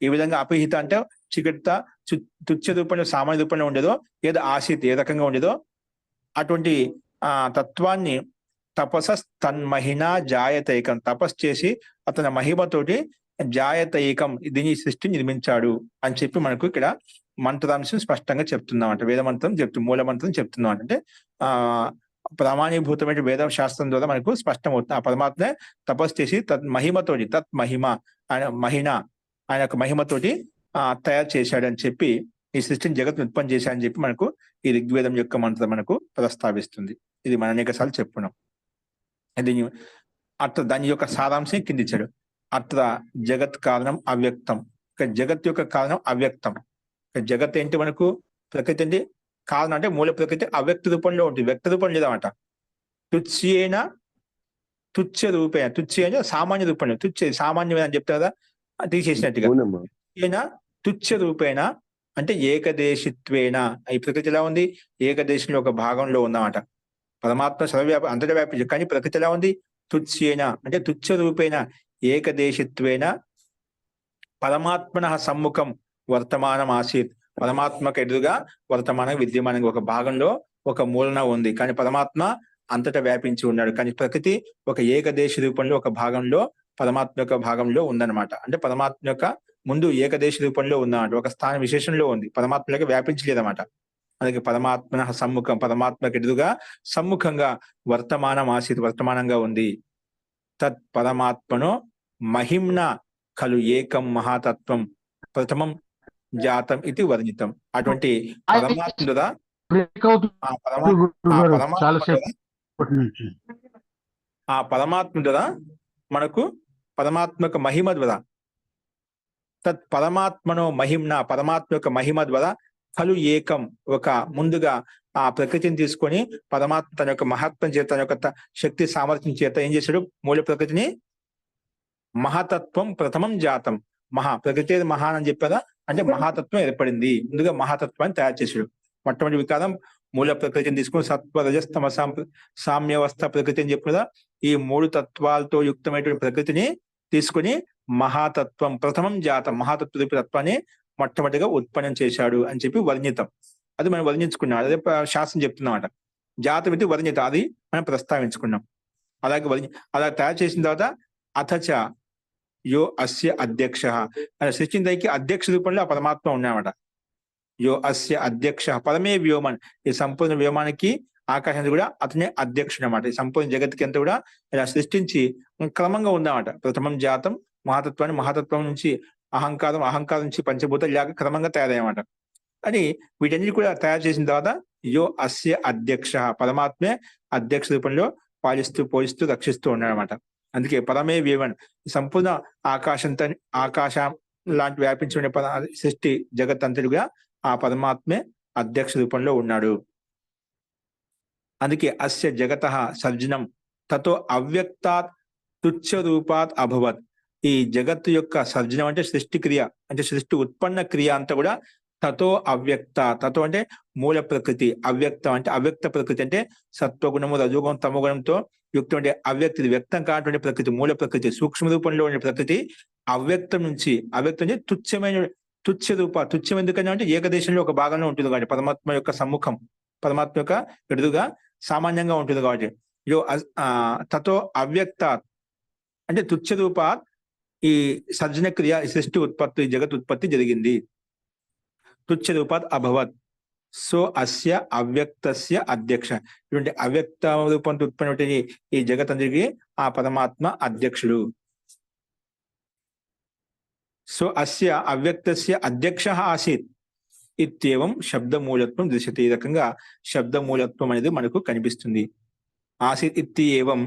ఏ విధంగా అపిహిత అంటే చీకటిత తుచ్చ రూపంలో సామాన్య రూపంలో ఉండేదో, ఏదో ఆశిత్ ఏ రకంగా ఉండేదో అటువంటి తత్వాన్ని తపసస్తన్మహినా జాయతైకం, తపస్సు చేసి అతని మహిమతోటి జాయతైకం దీని సృష్టి నిర్మించాడు అని చెప్పి మనకు ఇక్కడ మంత్రాంశం స్పష్టంగా చెప్తున్నాం అంటే వేద మంత్రం మూల మంత్రం చెప్తున్నాం. అంటే ప్రామాణీభూతమైన వేద శాస్త్రం ద్వారా మనకు స్పష్టం అవుతుంది. ఆ పరమాత్మ తపస్సు చేసి మహిమతోటి మహిమ ఆయన యొక్క మహిమతోటి తయారు చేశాడు అని చెప్పి ఈ సృష్టిని జగత్తును ఉత్పన్నం చేశాడని చెప్పి మనకు ఈ ఋగ్వేదం యొక్క మంత్రం మనకు ప్రస్తావిస్తుంది. ఇది మనం అనేక సార్లు చెప్పుకున్నాం. దీని అర్థ దాని యొక్క సారాంశం కింద ఇచ్చాడు. అత్ర జగత్ కారణం అవ్యక్తం. జగత్ యొక్క కారణం అవ్యక్తం. జగత్ ఏంటి మనకు ప్రకృతి ఏంటి కారణం అంటే మూల ప్రకృతి అవ్యక్త రూపంలో ఉంటుంది, వ్యక్త రూపం లేదన్నమాట. తుచ్చేన తుచ్చ రూపేణ, తుచ్చేన సామాన్య రూపంలో, సామాన్యమైన అని చెప్తా కదా తీసేసినట్టుగా. తుచ్చ రూపేణ అంటే ఏకదేశిత్వేన, ఈ ప్రకృతి ఎలా ఉంది ఏకదేశంలో ఒక భాగంలో ఉందన్నమాట. పరమాత్మ సర్వవ్యాపి అంతటా వ్యాపించు, కానీ ప్రకృతి ఎలా ఉంది తుచ్చేన అంటే తుచ్చ రూపేణ ఏకదేశిత్వేన పరమాత్మన సమ్ముఖం వర్తమానం ఆసీత్. పరమాత్మకు ఎదురుగా వర్తమానం విద్యమానంగా ఒక భాగంలో ఒక మూలన ఉంది, కానీ పరమాత్మ అంతటా వ్యాపించి ఉన్నాడు. కానీ ప్రకృతి ఒక ఏకదేశ రూపంలో ఒక భాగంలో పరమాత్మ యొక్క భాగంలో ఉందన్నమాట. అంటే పరమాత్మ యొక్క ముందు ఏకదేశ రూపంలో ఉందన్నమాట, ఒక స్థాన విశేషంలో ఉంది, పరమాత్మలోకి వ్యాపించలేదన్నమాట. అందుకే పరమాత్మన సమ్ముఖం, పరమాత్మకు ఎదురుగా సమ్ముఖంగా వర్తమానం ఆసీత్ వర్తమానంగా ఉంది. తత్ పరమాత్మనో మహిమ్న ఖలు ఏకం మహాతత్వం ప్రథమం జాతం ఇది వర్ణితం. అటువంటి పరమాత్మ ద్వారా మనకు పరమాత్మ యొక్క మహిమ ద్వారా తత్ పరమాత్మనో మహిమ్న పరమాత్మ యొక్క మహిమ ద్వారా ఖలు ఏకం ఒక ముందుగా ఆ ప్రకృతిని తీసుకొని పరమాత్మ తన యొక్క మహత్వం చేత తన యొక్క శక్తి సామర్థ్యం చేత ఏం చేశాడు మూల ప్రకృతిని మహాతత్వం ప్రథమం జాతం. ప్రకృతి మహాన్ అని చెప్పారా అంటే మహాతత్వం ఏర్పడింది, ముందుగా మహాతత్వాన్ని తయారు చేశాడు. మొట్టమొదటి వికారం మూల ప్రకృతిని తీసుకుని సత్వ రజస్తమ సామ్యవస్థ ప్రకృతి అని చెప్పి కదా, ఈ మూడు తత్వాలతో యుక్తమైనటువంటి ప్రకృతిని తీసుకుని మహాతత్వం ప్రథమం జాతం మహాతత్వ తత్వాన్ని మొట్టమొదటిగా ఉత్పన్నం చేశాడు అని చెప్పి వర్ణితం. అది మనం వర్ణించుకున్నాం, అదే శాస్త్రం చెప్తున్నమాట. జాతం ఇది వర్ణితం, అది మనం ప్రస్తావించుకున్నాం. అలాగే అలా తయారు చేసిన తర్వాత అథచ యో అస్య అధ్యక్ష అని సృష్టిన దానికి అధ్యక్ష రూపంలో ఆ పరమాత్మ ఉన్నాయన్నమాట. యో అస్య అధ్యక్ష పరమే వ్యోమన్, ఈ సంపూర్ణ వ్యోమానికి ఆకాశానికి కూడా అతనే అధ్యక్షుడు అన్నమాట. ఈ సంపూర్ణ జగత్తుకి అంతా కూడా ఇలా సృష్టించి క్రమంగా ఉందన్నమాట. ప్రథమం జాతం మహాతత్వం నుంచి అహంకారం నుంచి పంచభూతాలు ఇలాగ క్రమంగా తయారయ్యమాట. అని వీటన్నిటి కూడా తయారు చేసిన తర్వాత యో అస్య అధ్యక్ష పరమాత్మే అధ్యక్ష రూపంలో పాలిస్తూ పోషిస్తూ రక్షిస్తూ ఉన్నాడనమాట. అందుకే పరమే వేవన్ సంపూర్ణ ఆకాశంతో ఆకాశం లాంటి వ్యాపించిన సృష్టి జగత్తంతటిగా ఆ పరమాత్మే అధ్యక్ష రూపంలో ఉన్నాడు. అందుకే అస్య జగత సర్జనం తతో అవ్యక్తాత్ తుచ్చ రూపాత్ అభవత్. ఈ జగత్తు యొక్క సర్జనం అంటే సృష్టి క్రియ, అంటే సృష్టి ఉత్పన్న క్రియ అంతా కూడా తతో అవ్యక్త. తతో అంటే మూల ప్రకృతి, అవ్యక్తం అంటే అవ్యక్త ప్రకృతి అంటే సత్వగుణము రజోగుణం తమోగుణంతో యుక్తం అంటే అవ్యక్తి, వ్యక్తం కానటువంటి ప్రకృతి, మూల ప్రకృతి, సూక్ష్మ రూపంలో ఉండే ప్రకృతి అవ్యక్తం నుంచి, అవ్యక్తం అంటే తుచ్చమైన తుచ్చ రూప. తుచ్చం ఎందుకని అంటే ఏకదేశంలో ఒక భాగంలో ఉంటుంది కాబట్టి, పరమాత్మ యొక్క సమ్ముఖం, పరమాత్మ యొక్క ఎదురుగా సామాన్యంగా ఉంటుంది కాబట్టి తతో అవ్యక్త అంటే తుచ్చ రూప. ఈ సర్జన క్రియ సృష్టి ఉత్పత్తి జగత్ ఉత్పత్తి జరిగింది. తుచ్చ రూపాత్ అభవత్. సో అస్య అవ్యక్తస్య అధ్యక్ష. ఇటువంటి అవ్యక్త రూపంతో ఉత్పన్నటువంటి ఈ జగత్ అందరికి ఆ పరమాత్మ అధ్యక్షుడు. సో అస్య అవ్యక్తస్య అధ్యక్ష ఆసీత్ ఇత్యేవం శబ్దమూలత్వం దృశ్యతే. ఈ రకంగా శబ్దమూలత్వం అనేది మనకు కనిపిస్తుంది. ఆసీత్ ఇత్యేవం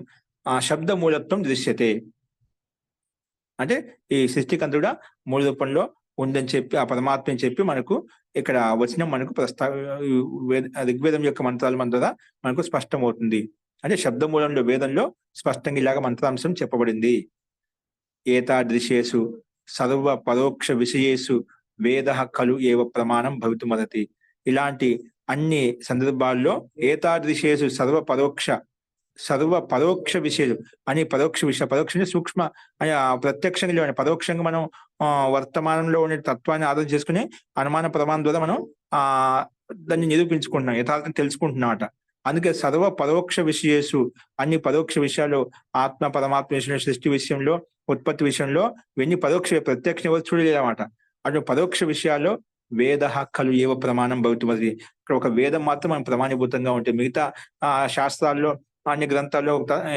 శబ్దమూలత్వం దృశ్యతే అంటే ఈ సృష్టికంతుడా మూల రూపంలో ఉందని చెప్పి ఆ పరమాత్మ అని చెప్పి మనకు ఇక్కడ వచనం మనకు ఋగ్వేదం యొక్క మంత్రాల ద్వారా మనకు స్పష్టమవుతుంది. అంటే శబ్దమూలంలో వేదంలో స్పష్టంగా ఇలాగ మంత్రాంశం చెప్పబడింది. ఏతాదృశేషు సర్వ పరోక్ష విషయేషు వేద ఖలు ఏవ ప్రమాణం భవితుమర్హతి. ఇలాంటి అన్ని సందర్భాల్లో ఏతాదృశేషు సర్వ పరోక్ష విషయాలు అని పరోక్ష విషయ, పరోక్షంగా సూక్ష్మ ప్రత్యక్షంగా పరోక్షంగా మనం వర్తమానంలో ఉండే తత్వాన్ని ఆధారం చేసుకుని అనుమాన ప్రమాణం ద్వారా మనం దాన్ని నిరూపించుకుంటున్నాం, యథార్థం తెలుసుకుంటున్నామట. అందుకే సర్వ పరోక్ష విషయేషు అన్ని పరోక్ష విషయాలు, ఆత్మ పరమాత్మ విషయంలో, సృష్టి విషయంలో, ఉత్పత్తి విషయంలో ఇవన్నీ పరోక్ష, ప్రత్యక్ష ఎవరు చూడలేదన్నమాట. అటు పరోక్ష విషయాల్లో వేద ఖలు ఏవ ప్రమాణం భవితుమర్హతి. ఇక్కడ ఒక వేదం మాత్రం మనం ప్రమాణీభూతంగా ఉంటాయి. మిగతా శాస్త్రాల్లో అన్ని గ్రంథాల్లో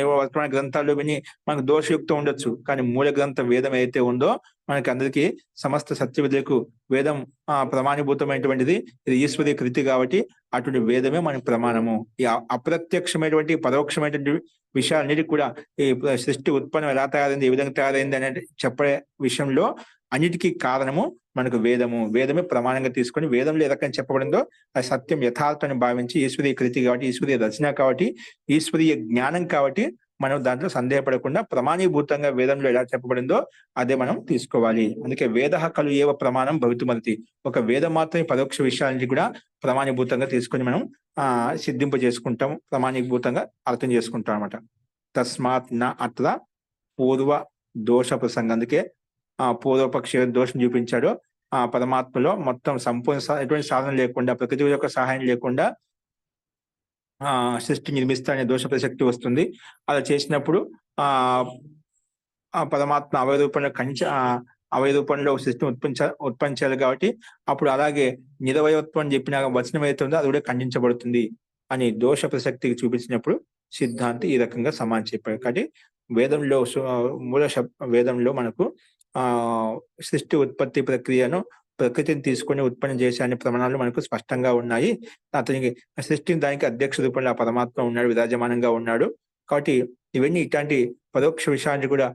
వర్తమాన గ్రంథాల్లో విని మనకు దోషయుక్తం ఉండొచ్చు, కానీ మూల గ్రంథ వేదం ఏదైతే ఉందో మనకి అందరికీ సమస్త సత్య విద్యకు వేదం ప్రమాణీభూతమైనటువంటిది. ఇది ఈశ్వరీయ కృతి కాబట్టి అటువంటి వేదమే మనకి ప్రమాణము. ఈ అప్రత్యక్షమైనటువంటి పరోక్షమైనటువంటి విషయాలన్నిటి కూడా ఈ సృష్టి ఉత్పన్నం ఎలా తయారైంది, ఏ విధంగా తయారైంది అనేది చెప్పే విషయంలో అన్నిటికీ కారణము మనకు వేదము. వేదమే ప్రమాణంగా తీసుకొని వేదంలో ఏ రకంగా చెప్పబడిందో అది సత్యం యథార్థాన్ని భావించి ఈశ్వరీయ కృతి కాబట్టి, ఈశ్వరీయ రచన కాబట్టి, ఈశ్వరీయ జ్ఞానం కాబట్టి మనం దాంట్లో సందేహపడకుండా ప్రమాణీభూతంగా వేదంలో ఎలా చెప్పబడిందో అదే మనం తీసుకోవాలి. అందుకే వేద ఖలు ఏవ ప్రమాణం భవితుమర్హతి. ఒక వేదం మాత్రమే పరోక్ష విషయాలని కూడా ప్రమాణీభూతంగా తీసుకొని మనం సిద్ధింప చేసుకుంటాం, ప్రమాణీభూతంగా అర్థం చేసుకుంటాం అనమాట. తస్మాత్ నా అత్ర పూర్వ దోష ప్రసంగం. అందుకే పూర్వపక్ష దోషం చూపించాడు. ఆ పరమాత్మలో మొత్తం సంపూర్ణ ఎటువంటి సాధన లేకుండా, ప్రకృతి యొక్క సహాయం లేకుండా సృష్టి నిర్మిస్తానే దోష ప్రసక్తి వస్తుంది. అలా చేసినప్పుడు ఆ పరమాత్మ అవయ రూపంలో సృష్టిని ఉత్పన్నించాలి కాబట్టి అప్పుడు అలాగే నిరవయత్వం అని చెప్పిన వచనం ఏదైతే ఉందో అది కూడా ఖండించబడుతుంది అని దోష ప్రసక్తికి చూపించినప్పుడు సిద్ధాంతి ఈ రకంగా సమానం చెప్పాడు. కాబట్టి వేదంలో వేదంలో మనకు సృష్టి ఉత్పత్తి ప్రక్రియను ప్రకృతిని తీసుకొని ఉత్పన్నం చేసే అనే ప్రమాణాలు మనకు స్పష్టంగా ఉన్నాయి. అతనికి సృష్టిని దానికి అధ్యక్ష రూపంలో ఆ పరమాత్మ ఉన్నాడు, విరాజమానంగా ఉన్నాడు. కాబట్టి ఇవన్నీ ఇట్లాంటి పరోక్ష విషయాన్ని కూడా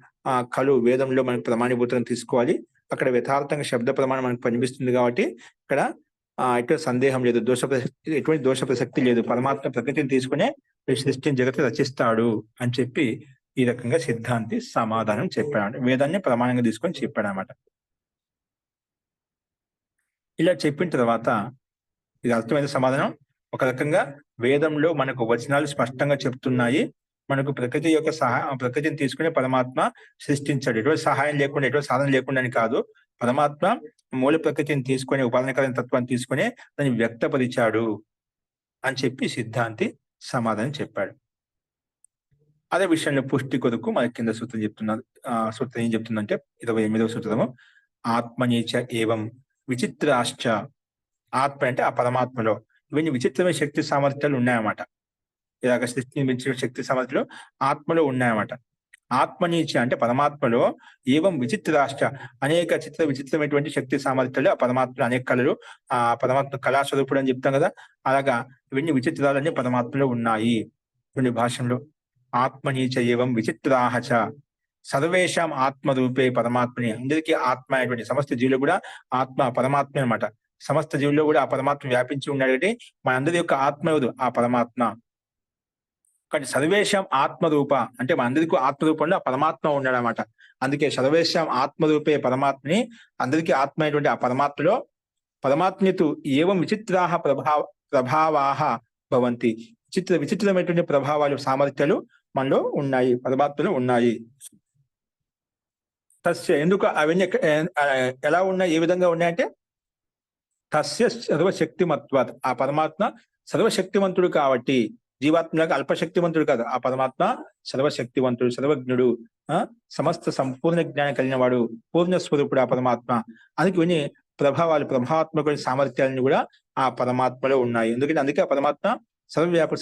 ఖలు వేదంలో మనకు ప్రమాణీభూతంగా తీసుకోవాలి. అక్కడ యథార్థంగా శబ్ద ప్రమాణం మనకు కనిపిస్తుంది కాబట్టి ఇక్కడ ఎటువంటి సందేహం లేదు, ఎటువంటి దోష ప్రసక్తి లేదు. పరమాత్మ ప్రకృతిని తీసుకునే సృష్టిని జగత్తు రచిస్తాడు అని చెప్పి ఈ రకంగా సిద్ధాంతి సమాధానం చెప్పాడు. వేదాన్ని ప్రమాణంగా తీసుకొని చెప్పాడు అన్నమాట. ఇలా చెప్పిన తర్వాత ఇది అర్థమైన సమాధానం. ఒక రకంగా వేదంలో మనకు వచనాలు స్పష్టంగా చెప్తున్నాయి. మనకు ప్రకృతి యొక్క ప్రకృతిని తీసుకుని పరమాత్మ సృష్టించాడు. ఎటువంటి సహాయం లేకుండా, ఎటువంటి సాధన లేకుండా అని కాదు. పరమాత్మ మూల ప్రకృతిని తీసుకొని, ఉపాదానకాలీన తత్వాన్ని తీసుకుని దాన్ని వ్యక్తపరిచాడు అని చెప్పి సిద్ధాంతి సమాధానం చెప్పాడు. అదే విషయంలో పుష్టి కొరకు మనకి కింద సూత్రం చెప్తున్నారు. సూత్రం ఏం చెప్తుందంటే 28వ సూత్రము, ఆత్మనీచ ఏవం విచిత్రాశ్చ. ఆత్మ అంటే ఆ పరమాత్మలో ఇవన్నీ విచిత్రమైన శక్తి సామర్థ్యాలు ఉన్నాయన్నమాట. ఇలాగ సృష్టిని మించిన శక్తి సామర్థ్యాలు ఆత్మలో ఉన్నాయన్నమాట. ఆత్మనీచ అంటే పరమాత్మలో ఏవం విచిత్రాశ్చ అనేక విచిత్రమైనటువంటి శక్తి సామర్థ్యాలు ఆ పరమాత్మలో, అనేక కళలు ఆ పరమాత్మ కళాస్వరూపుడు అని చెప్తాం కదా, అలాగా ఇవన్నీ విచిత్రాలన్నీ పరమాత్మలో ఉన్నాయి. కొన్ని భాషల్లో ఆత్మని చ ఏవం విచిత్రాహ చ సర్వేషాం ఆత్మరూపే పరమాత్మని, అందరికీ ఆత్మ అయినటువంటి సమస్త జీవులు కూడా ఆత్మ పరమాత్మ అనమాట. సమస్త జీవుల్లో కూడా ఆ పరమాత్మ వ్యాపించి ఉన్నాడు కాబట్టి మనందరి యొక్క ఆత్మ ఎవరు? ఆ పరమాత్మ. కానీ సర్వేషాం ఆత్మరూప అంటే మనందరికీ ఆత్మరూపంలో ఆ పరమాత్మ ఉన్నాడు అనమాట. అందుకే సర్వేషాం ఆత్మరూపే పరమాత్మని, అందరికీ ఆత్మ అయినటువంటి ఆ పరమాత్మలో పరమాత్మయతు ఏవం విచిత్రాహ ప్రభావాహ భవంతి. విచిత్రమైనటువంటి ప్రభావాలు, సామర్థ్యాలు మనలో ఉన్నాయి, పరమాత్మలో ఉన్నాయి. తస్య ఎందుకు అవన్నీ ఎలా ఉన్నాయి, ఏ విధంగా ఉన్నాయంటే తస్య సర్వశక్తిమత్వాత్, ఆ పరమాత్మ సర్వశక్తివంతుడు కాబట్టి, జీవాత్మలాగా అల్పశక్తివంతుడు కాదు. ఆ పరమాత్మ సర్వశక్తివంతుడు, సర్వజ్ఞుడు, సమస్త సంపూర్ణ జ్ఞానం కలిగిన వాడు, పూర్ణ స్వరూపుడు ఆ పరమాత్మ. అందుకే ఇవన్నీ ప్రభావాలు, ప్రభావాత్మక సామర్థ్యాలను కూడా ఆ పరమాత్మలో ఉన్నాయి. ఎందుకంటే అందుకే ఆ పరమాత్మ సర్వవ్యాప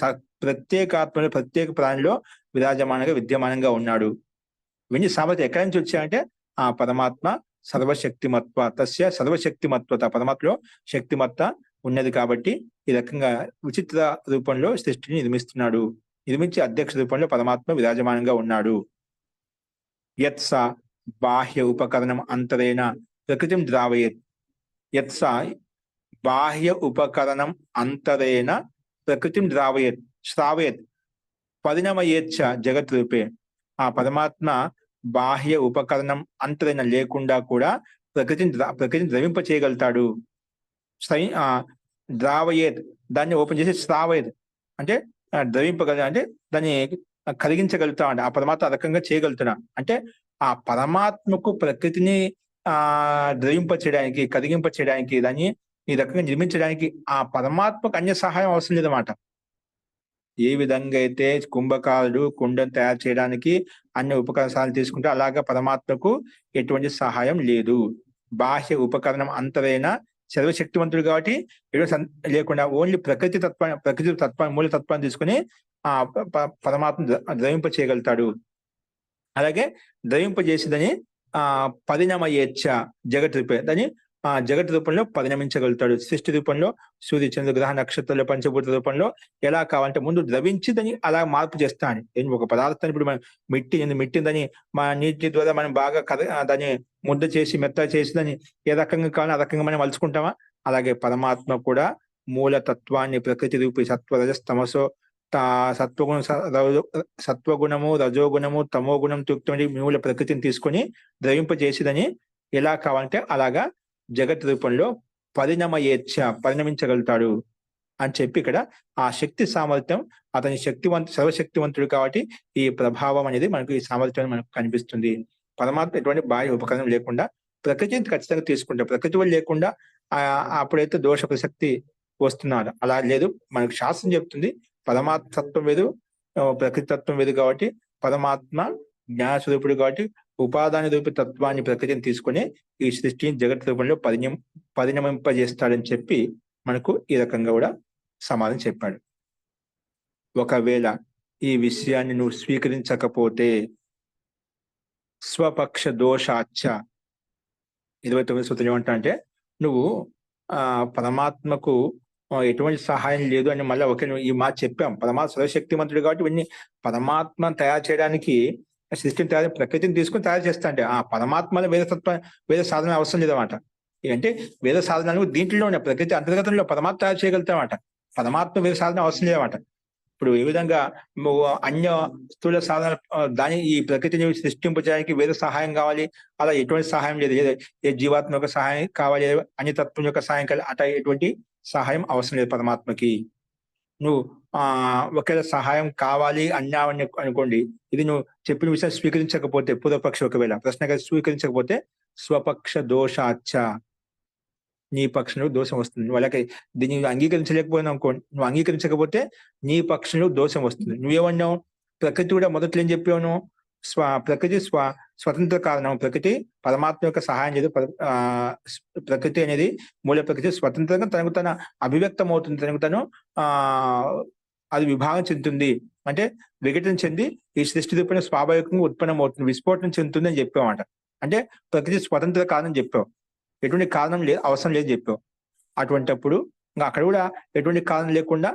ప్రత్యేకాత్మలో, ప్రత్యేక ప్రాణిలో విరాజమానంగా విద్యమానంగా ఉన్నాడు. ఇవన్నీ సామర్థ్యం ఎక్కడి నుంచి వచ్చాయంటే ఆ పరమాత్మ సర్వశక్తిమత్వ, తస్య సర్వశక్తిమత్వత, పరమాత్మలో శక్తిమత్త ఉన్నది కాబట్టి ఈ రకంగా విచిత్ర రూపంలో సృష్టిని నిర్మిస్తున్నాడు. నిర్మించి అధ్యక్ష రూపంలో పరమాత్మ విరాజమానంగా ఉన్నాడు. యత్స బాహ్య ఉపకరణం అంతరేణ ప్రకృతిం ద్రావయేత్. యత్స బాహ్య ఉపకరణం అంతరేణ ప్రకృతిం ద్రావయేత్ శ్రావయేత్ పరిణమయేచ్చ జగత్ రూపే. ఆ పరమాత్మ బాహ్య ఉపకరణం అంతరైన లేకుండా కూడా ప్రకృతిని ద్రవింప చేయగలుగుతాడు. ద్రావయేత్ దాన్ని ఓపెన్ చేసి శ్రావయేత్ అంటే ద్రవింపగల అంటే దాన్ని కలిగించగలుగుతా అండి. ఆ పరమాత్మ ఆ రకంగా చేయగలుగుతున్నా అంటే ఆ పరమాత్మకు ప్రకృతిని ద్రవింప చేయడానికి, కరిగింప చేయడానికి, దాన్ని ఈ రకంగా నిర్మించడానికి ఆ పరమాత్మకు అన్య సహాయం అవసరం లేదన్నమాట. ఏ విధంగా అయితే కుంభకారుడు కుండను తయారు చేయడానికి అన్ని ఉపకరణాలు తీసుకుంటే అలాగా పరమాత్మకు ఎటువంటి సహాయం లేదు. బాహ్య ఉపకరణం అంతరైన సర్వశక్తివంతుడు కాబట్టి లేకుండా ఓన్లీ ప్రకృతి తత్వాన్ని మూల తత్వాన్ని తీసుకుని ఆ పరమాత్మ ద్రవింప చేయగలుగుతాడు. అలాగే ద్రవింప చేసేదని పరిణమయేచ్ఛ జగత్ రూపే, దాన్ని జగత్ రూపంలో పరిణమించగలుగుతాడు. సృష్టి రూపంలో సూర్య చంద్ర గ్రహ నక్షత్రాల పంచభూత రూపంలో ఎలా కావాలంటే ముందు ద్రవించి దాన్ని అలా మార్పు చేస్తాను. ఒక పదార్థాన్ని ఇప్పుడు మనం మిట్టిందని మన నీటి ద్వారా మనం బాగా దాన్ని ముద్ద చేసి మెత్త చేసి దాన్ని ఏ రకంగా కావాలో ఆ రకంగా మనం మలుచుకుంటామా, అలాగే పరమాత్మ కూడా మూల తత్వాన్ని ప్రకృతి రూపి సత్వరజస్తమసో సత్వగుణము రజోగుణము తమోగుణం యుక్తమైన మూల ప్రకృతిని తీసుకొని ద్రవింపజేసిదని ఎలా కావాలంటే అలాగా జగత్ రూపంలో పరిణమించగలుగుతాడు అని చెప్పి ఇక్కడ ఆ శక్తి సామర్థ్యం, అతని సర్వశక్తివంతుడు కాబట్టి ఈ ప్రభావం అనేది మనకు, ఈ సామర్థ్యం మనకు కనిపిస్తుంది. పరమాత్మ ఎటువంటి బాహ్య ఉపకరణం లేకుండా ప్రకృతిని ఖచ్చితంగా తీసుకుంటాం. ప్రకృతి వల్ల లేకుండా అప్పుడైతే దోష ప్రసక్తి వస్తున్నారు. అలా లేదు, మనకు శాస్త్రం చెప్తుంది పరమాత్మ తత్వం వేరు, ప్రకృతి తత్వం వేరు కాబట్టి పరమాత్మ జ్ఞాన స్వరూపుడు కాబట్టి ఉపాదాన రూప తత్వాన్ని ప్రకృతిని తీసుకుని ఈ సృష్టిని జగత్ రూపంలో పరిణమింపజేస్తాడని చెప్పి మనకు ఈ రకంగా కూడా సమాధానం చెప్పాడు. ఒకవేళ ఈ విషయాన్ని నువ్వు స్వీకరించకపోతే స్వపక్ష దోషాచ్చ 29 సూత్రం ఏమంటా అంటే నువ్వు పరమాత్మకు ఎటువంటి సహాయం లేదు అని మళ్ళీ ఈ మాట చెప్పాం. పరమాత్మ సర్వశక్తిమంతుడు కాబట్టి ఇవన్నీ పరమాత్మ తయారు చేయడానికి సృష్టిని తయారు ప్రకృతిని తీసుకుని తయారు చేస్తా అంటే ఆ పరమాత్మలో వేద సాధన అవసరం లేదన్నమాట. అంటే వేద సాధనలు దీంట్లో ఉన్న ప్రకృతి అంతర్గతంలో పరమాత్మ తయారు చేయగలుగుతామన్నమాట. పరమాత్మ వేద సాధన అవసరం లేదన్నమాట. ఇప్పుడు ఏ విధంగా అన్య స్థూల సాధన దాని ఈ ప్రకృతిని సృష్టింపజేయడానికి వేద సహాయం కావాలి, అలా ఎటువంటి సహాయం లేదు. ఏ జీవాత్మ యొక్క సహాయం కావాలి, అన్య తత్వం యొక్క సహాయం కావాలి, అట ఎటువంటి సహాయం అవసరం లేదు పరమాత్మకి. నువ్వు ఒకవేళ సహాయం కావాలి అన్నావని అనుకోండి, ఇది నువ్వు చెప్పిన విషయం స్వీకరించకపోతే, పూర్వపక్ష ఒకవేళ ప్రశ్నగా స్వీకరించకపోతే స్వపక్ష దోషాచ్చ, నీ పక్షంలో దోషం వస్తుంది. నువ్వు అలాగే దీన్ని అంగీకరించలేకపోయినా అనుకోండి, నువ్వు అంగీకరించకపోతే నీ పక్షంలో దోషం వస్తుంది. నువ్వేమన్నావు, ప్రకృతి కూడా మొదట్లో ఏం చెప్పావు, ప్రకృతి స్వతంత్ర కారణం, ప్రకృతి పరమాత్మ యొక్క సహాయం లేదు. ప్రకృతి అనేది మూల ప్రకృతి స్వతంత్రంగా తనకు తన అభివ్యక్తం అవుతుంది, తనకు తను అది విభాగం చెందుతుంది, అంటే విఘటన చెంది ఈ సృష్టి రూపంలో స్వాభావికంగా ఉత్పన్నం అవుతుంది, విస్ఫోటనం చెందుతుంది అని చెప్పామంట. అంటే ప్రకృతి స్వతంత్ర కారణం చెప్పావు, ఎటువంటి కారణం లేదు, అవసరం లేదు చెప్పావు. అటువంటిప్పుడు ఇంకా అక్కడ కూడా ఎటువంటి కారణం లేకుండా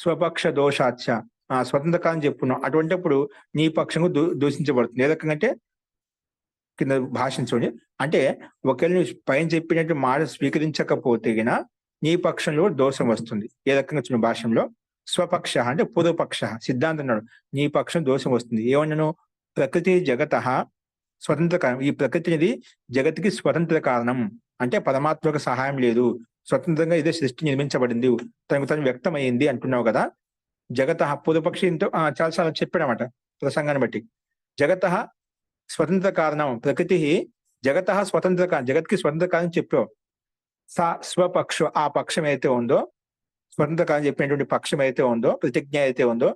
స్వపక్ష దోషాచ స్వతంత్ర కాలం చెప్పుకున్నాం. అటువంటిప్పుడు నీ పక్షము దూషించబడుతుంది. ఏ రకంగా అంటే కింద భాషించుకోండి. అంటే ఒకవేళ నువ్వు పైన చెప్పినట్టు మాట స్వీకరించకపోతే గిన నీ పక్షంలో దోషం వస్తుంది. ఏ రకంగా వచ్చిన భాషలో స్వపక్ష అంటే పూర్వపక్ష సిద్ధాంతం అన్నాడు. నీ పక్షం దోషం వస్తుంది. ఏమన్నాను? ప్రకృతి జగత స్వతంత్ర కారణం. ఈ ప్రకృతి అనేది జగత్తుకి స్వతంత్ర కారణం. అంటే పరమాత్మకు సహాయం లేదు. స్వతంత్రంగా ఇదే సృష్టి నిర్మించబడింది. తనకు తను వ్యక్తమైంది అంటున్నావు కదా. జగత పూర్వపక్షి ఇంతో చాలాసార్లు చెప్పాడనమాట ప్రసంగాన్ని బట్టి. జగత స్వతంత్ర కారణం. ప్రకృతి జగత స్వతంత్ర కారణం. జగత్కి స్వతంత్ర కారణం చెప్పావు. స్వపక్ష ఆ పక్షం అయితే ఉందో, స్వతంత్ర కారణం చెప్పినటువంటి పక్షం అయితే ఉందో, ప్రతిజ్ఞ అయితే ఉందో,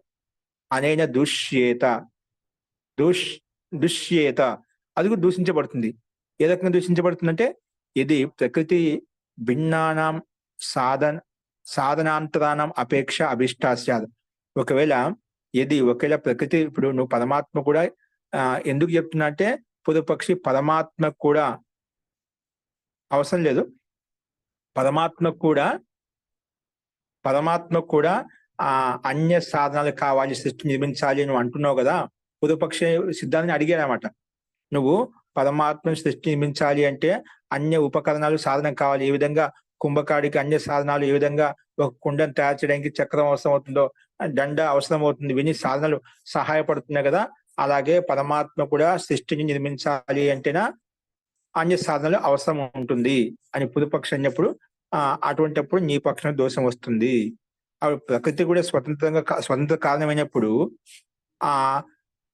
అనేన దుష్యేత దుష్యేత అది కూడా దూషించబడుతుంది. ఏ రకంగా దూషించబడుతుందంటే ఇది ప్రకృతి భిన్నానాం సాధనాంతరానం అపేక్ష అభిష్టాస్యాద్. ఒకవేళ ప్రకృతి ఇప్పుడు నువ్వు పరమాత్మ కూడా ఎందుకు చెప్తున్నా అంటే పూర్వపక్షి పరమాత్మ కూడా అవసరం లేదు. పరమాత్మ కూడా అన్య సాధనాలు కావాలి, సృష్టి నిర్మించాలి నువ్వు అంటున్నావు కదా. పూర్వపక్షి సిద్ధాంతాన్ని అడిగాడు అనమాట. నువ్వు పరమాత్మను సృష్టి నిర్మించాలి అంటే అన్య ఉపకరణాలు సాధనం కావాలి. ఏ విధంగా కుంభకాడికి అన్య సాధనాలు, ఏ విధంగా ఒక కుండను తయారు చేయడానికి చక్రం అవసరం అవుతుందో, దండ అవసరం అవుతుంది, విని సాధనాలు సహాయపడుతున్నాయి కదా. అలాగే పరమాత్మ కూడా సృష్టిని నిర్మించాలి అంటేనా అన్య సాధనలు అవసరం ఉంటుంది అని పూర్వపక్షం అన్నప్పుడు అటువంటిప్పుడు నీ పక్షం దోషం వస్తుంది. ప్రకృతి కూడా స్వతంత్ర కారణమైనప్పుడు ఆ